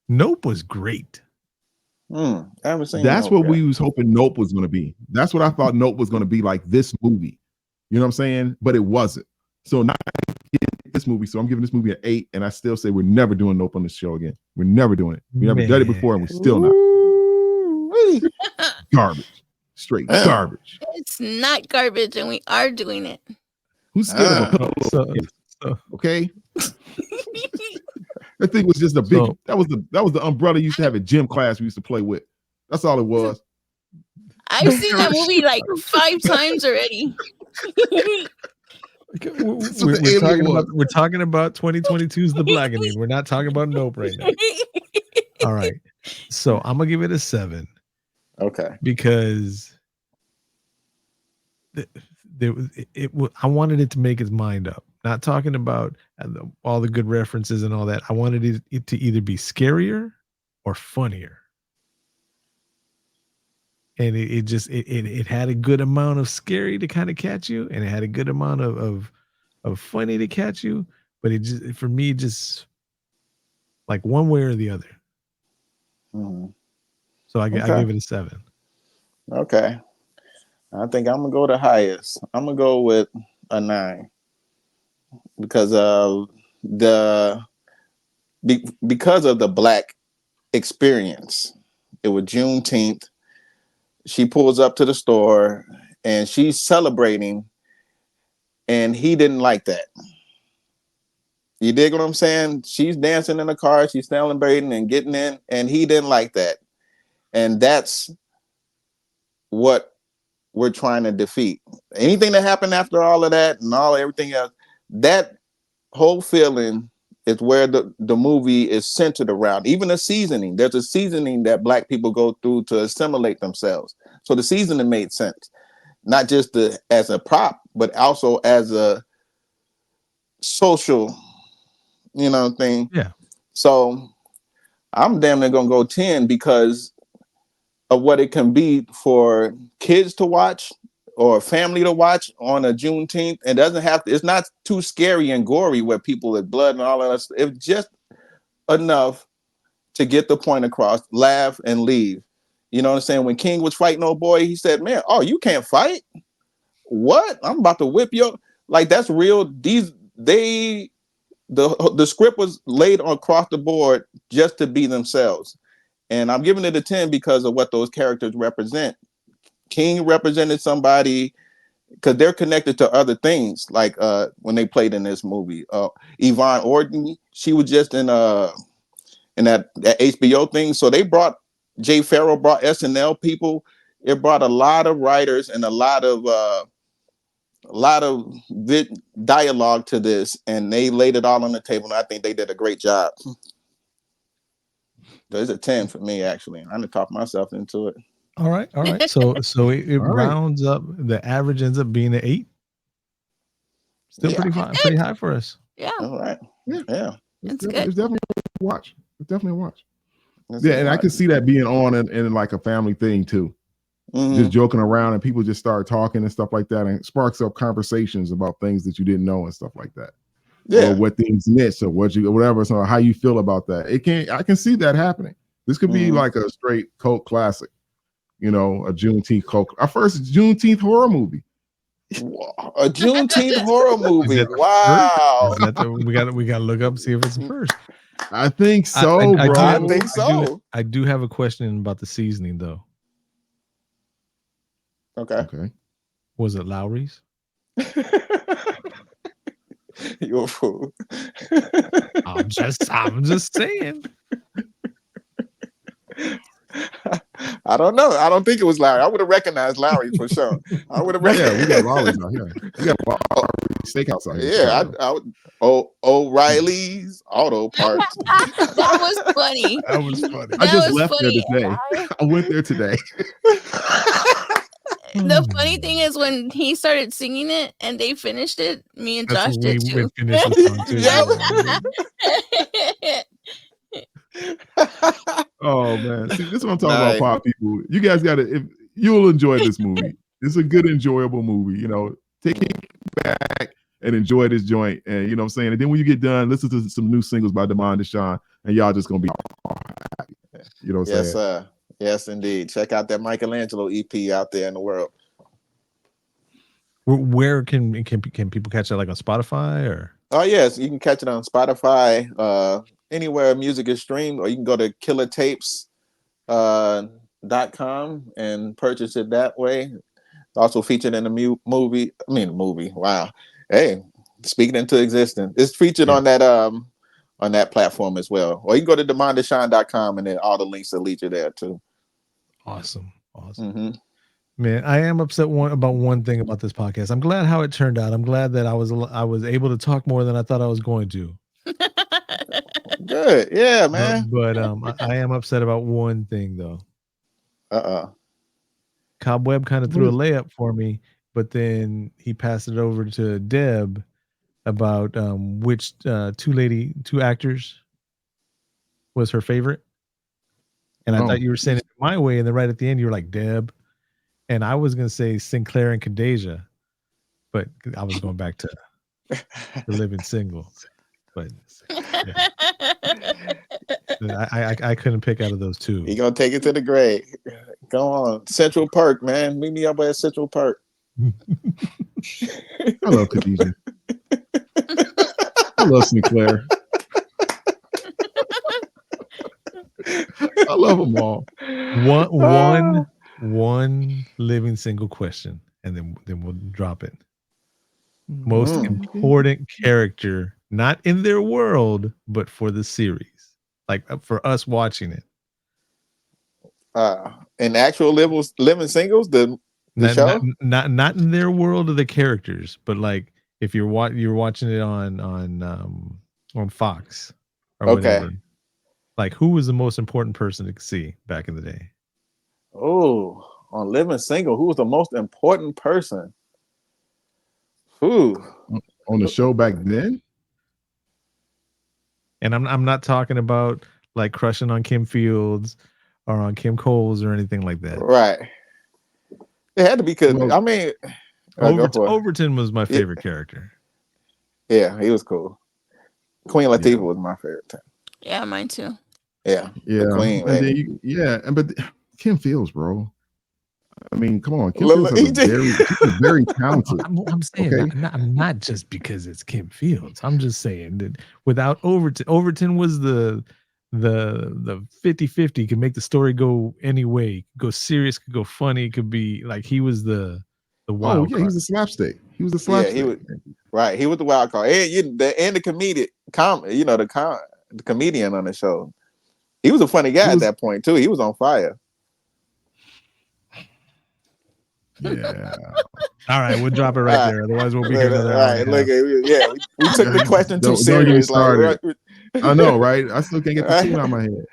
Speaker 1: Nope was great.
Speaker 4: I haven't seen.
Speaker 3: That's what we was hoping Nope was going to be. That's what I thought Nope was going to be, like this movie. You know what I'm saying? But it wasn't. So not this movie. So I'm giving this movie an 8, and I still say we're never doing Nope on this show again. We're never doing it. We never done it before, and we're still not. Garbage. Straight garbage.
Speaker 2: It's not garbage, and we are doing it.
Speaker 3: Who's scared of a pillow? Okay. That thing was just a big. That was the umbrella you used to have at gym class we used to play with. That's all it was.
Speaker 2: I've seen that movie like 5 times already.
Speaker 1: We're talking about 2022's The Blackening. We're not talking about Nope right now. All right. So I'm gonna give it a 7.
Speaker 4: Okay.
Speaker 1: Because I wanted it to make its mind up. Not talking about all the good references and all that. I wanted it to either be scarier or funnier. And it had a good amount of scary to kind of catch you, and it had a good amount of funny to catch you. But it just, for me, just like one way or the other.
Speaker 4: Mm-hmm.
Speaker 1: So I give it a 7.
Speaker 4: Okay. I think I'm gonna go the highest. I'm gonna go with a 9 because of the Black experience. It was Juneteenth. She pulls up to the store and she's celebrating, and he didn't like that. You dig what I'm saying? She's dancing in the car, she's celebrating and getting in, and he didn't like that. And that's what we're trying to defeat. Anything that happened after all of that and everything else, that whole feeling is where the movie is centered around. Even the seasoning, there's a seasoning that Black people go through to assimilate themselves. So the seasoning made sense, not just as a prop, but also as a social, thing.
Speaker 1: Yeah.
Speaker 4: So I'm damn near gonna go 10 because of what it can be for kids to watch or a family to watch on a Juneteenth. It doesn't have to, it's not too scary and gory where people with blood and all of that. It's just enough to get the point across, laugh and leave. You know what I'm saying? When King was fighting old boy, he said, man, oh, you can't fight? What? I'm about to whip you. Like, that's real. The script was laid across the board just to be themselves. And I'm giving it a 10 because of what those characters represent. King represented somebody because they're connected to other things. Like when they played in this movie, Yvonne Orton, she was just in that HBO thing. So they brought Jay Farrell, brought SNL people. It brought a lot of writers and a lot of dialogue to this, and they laid it all on the table. And I think they did a great job. There's a 10 for me, actually. I'm gonna talk myself into it.
Speaker 1: All right. So it rounds up. The average ends up being an 8. Still pretty high for us.
Speaker 2: Yeah.
Speaker 4: All right. Yeah.
Speaker 2: It's
Speaker 3: good.
Speaker 2: good.
Speaker 3: It's definitely a watch. And I can see that being on in like a family thing too. Mm-hmm. Just joking around and people just start talking and stuff like that, and it sparks up conversations about things that you didn't know and stuff like that. Yeah. Or what things missed or whatever. So how you feel about that. I can see that happening. This could be like a straight cult classic, a Juneteenth cult. Our first Juneteenth horror movie.
Speaker 4: A Juneteenth horror movie. Wow.
Speaker 1: We got to look up and see if it's the first.
Speaker 3: I think so, bro.
Speaker 4: I think so.
Speaker 1: I do have a question about the seasoning though.
Speaker 4: Okay.
Speaker 1: Was it Lowry's?
Speaker 4: You're a fool.
Speaker 1: I'm just saying.
Speaker 4: I don't know. I don't think it was Larry. I would have recognized Larry for sure. I would have recognized.
Speaker 3: Yeah, we got Lowry's out here. We got Lowry's Steakhouse out here.
Speaker 4: Yeah, I would. O'Reilly's Auto Parts.
Speaker 2: That was funny.
Speaker 3: I just left there today. I went there today.
Speaker 2: The funny thing is when he started singing it and they finished it, me and Josh did too.
Speaker 1: Finished the song too.
Speaker 3: Oh man, see, this is what I'm talking about, pop people. You guys you'll enjoy this movie. It's a good, enjoyable movie. Take it back and enjoy this joint, and you know what I'm saying. And then when you get done, listen to some new singles by DeMond DUshawn, and y'all just gonna be happy. You know what I'm saying?
Speaker 4: Yes, sir. Yes, indeed. Check out that Michelangelo EP out there in the world.
Speaker 1: Where can people catch that? Like on Spotify or?
Speaker 4: Oh yes, you can catch it on Spotify, anywhere music is streamed, or you can go to killertapes.com and purchase it that way. It's also featured in the movie. Wow. Hey, speaking into existence. It's featured on that platform as well. Or you can go to DeMondDUshawn.com and then all the links will lead you there too.
Speaker 1: Awesome. Mm-hmm. Man, I am upset about one thing about this podcast. I'm glad how it turned out. I'm glad that I was able to talk more than I thought I was going to.
Speaker 4: Good, yeah, man.
Speaker 1: But I am upset about one thing though. Cobweb kind of threw a layup for me, but then he passed it over to Deb about which two actors was her favorite. And I thought you were saying it my way, and then right at the end you were like Deb, and I was gonna say Sinclair and Khadijah, but I was going back to the Living Single. But yeah. I couldn't pick out of those two.
Speaker 4: He gonna take it to the grave. Go on, Central Park, man. Meet me up at Central Park.
Speaker 3: I love Khadijah. I love Sinclair. I love them all.
Speaker 1: One Living Single question, and then we'll drop it. Most important character, not in their world, but for the series, like for us watching it.
Speaker 4: In actual living singles, the show,
Speaker 1: not in their world of the characters, but like if you're watching it on Fox or whatever. Like, who was the most important person to see back in the day?
Speaker 4: Oh, on Living Single, who was the most important person? Who
Speaker 3: on the show back then?
Speaker 1: And I'm not talking about like crushing on Kim Fields or on Kim Coles or anything like that.
Speaker 4: Right. It had to be because I mean,
Speaker 1: Overton was my favorite character.
Speaker 4: Yeah, he was cool. Queen Latifah was my favorite time.
Speaker 2: Yeah, mine too.
Speaker 4: Yeah,
Speaker 3: Queen. And then but Kim Fields, bro. I mean, come on, Kim Fields is very talented.
Speaker 1: I'm saying, okay? I'm not just because it's Kim Fields. I'm just saying that without Overton was the 50-50, could make the story go any way, go serious, could go funny, could be like he was the wild card.
Speaker 3: He was a slapstick. He was the slapstick.
Speaker 4: Yeah, he was the wild card. And the comedian on the show. He was a funny guy at that point too. He was on fire.
Speaker 3: Yeah.
Speaker 1: All right, we'll drop it right there. Otherwise, we'll be here another hour.
Speaker 4: Look, we took the question too serious.
Speaker 3: I know, right? I still can't get the tune out of my head.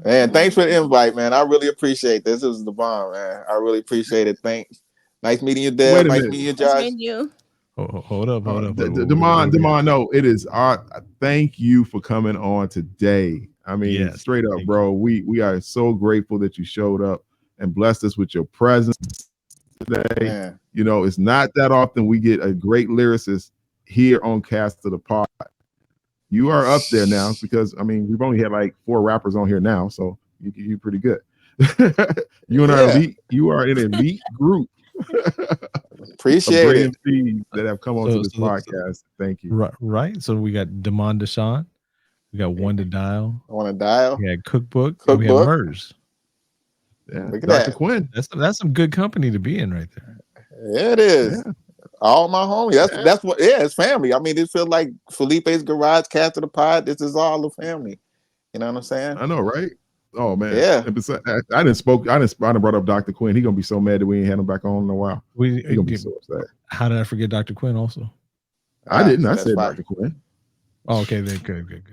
Speaker 4: Man, thanks for the invite, man. I really appreciate this. This is the bomb, man. I really appreciate it. Thanks. Nice meeting you, Deb. Nice meeting you, Josh.
Speaker 2: Nice you.
Speaker 1: Hold up.
Speaker 3: DeMond, no, it is thank you for coming on today. I mean, straight up, bro. We are so grateful that you showed up and blessed us with your presence today. Man. You know, it's not that often we get a great lyricist here on Cast of the Pod. You are up there now because I mean we've only had like 4 rappers on here now, so you're pretty good. You and elite. You are an elite group.
Speaker 4: Appreciate it.
Speaker 3: MCs that have come onto this podcast. Thank you.
Speaker 1: Right. So we got DeMond DUshawn. We got One to Dial.
Speaker 4: We
Speaker 1: had Cookbook. And we have MERS.
Speaker 3: Yeah, Dr. Quinn.
Speaker 1: That's some good company to be in right there.
Speaker 4: Yeah, it is. Yeah. All my homies. That's what. Yeah, it's family. I mean, it feels like Felipe's Garage, Cast of the Pod. This is all the family. You know what I'm saying?
Speaker 3: I know, right? Oh man.
Speaker 4: Yeah.
Speaker 3: I didn't brought up Dr. Quinn. He gonna be so mad that we ain't had him back on in a while. He gonna be so upset.
Speaker 1: How did I forget Dr. Quinn also?
Speaker 3: I didn't. I said Dr. Quinn.
Speaker 1: Oh, okay, then good.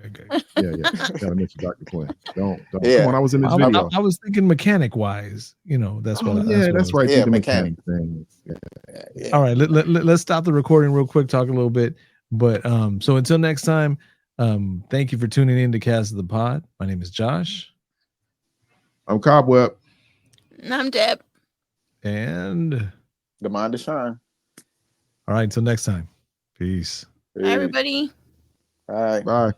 Speaker 3: Yeah. Gotta mention Dr. Quinn. Don't. Yeah. Come on, I was in this video.
Speaker 1: I was thinking mechanic wise. You know, that's what.
Speaker 3: That's right.
Speaker 4: Yeah, mechanic
Speaker 3: thing.
Speaker 4: Yeah.
Speaker 1: All right, let's stop the recording real quick. Talk a little bit, but so until next time, thank you for tuning in to Cast of the Pod. My name is Josh.
Speaker 3: I'm Cobweb.
Speaker 2: And I'm Deb.
Speaker 1: And
Speaker 4: DeMond DUshawn.
Speaker 1: All right, until next time. Peace.
Speaker 2: Bye, everybody.
Speaker 4: Bye.
Speaker 3: Bye.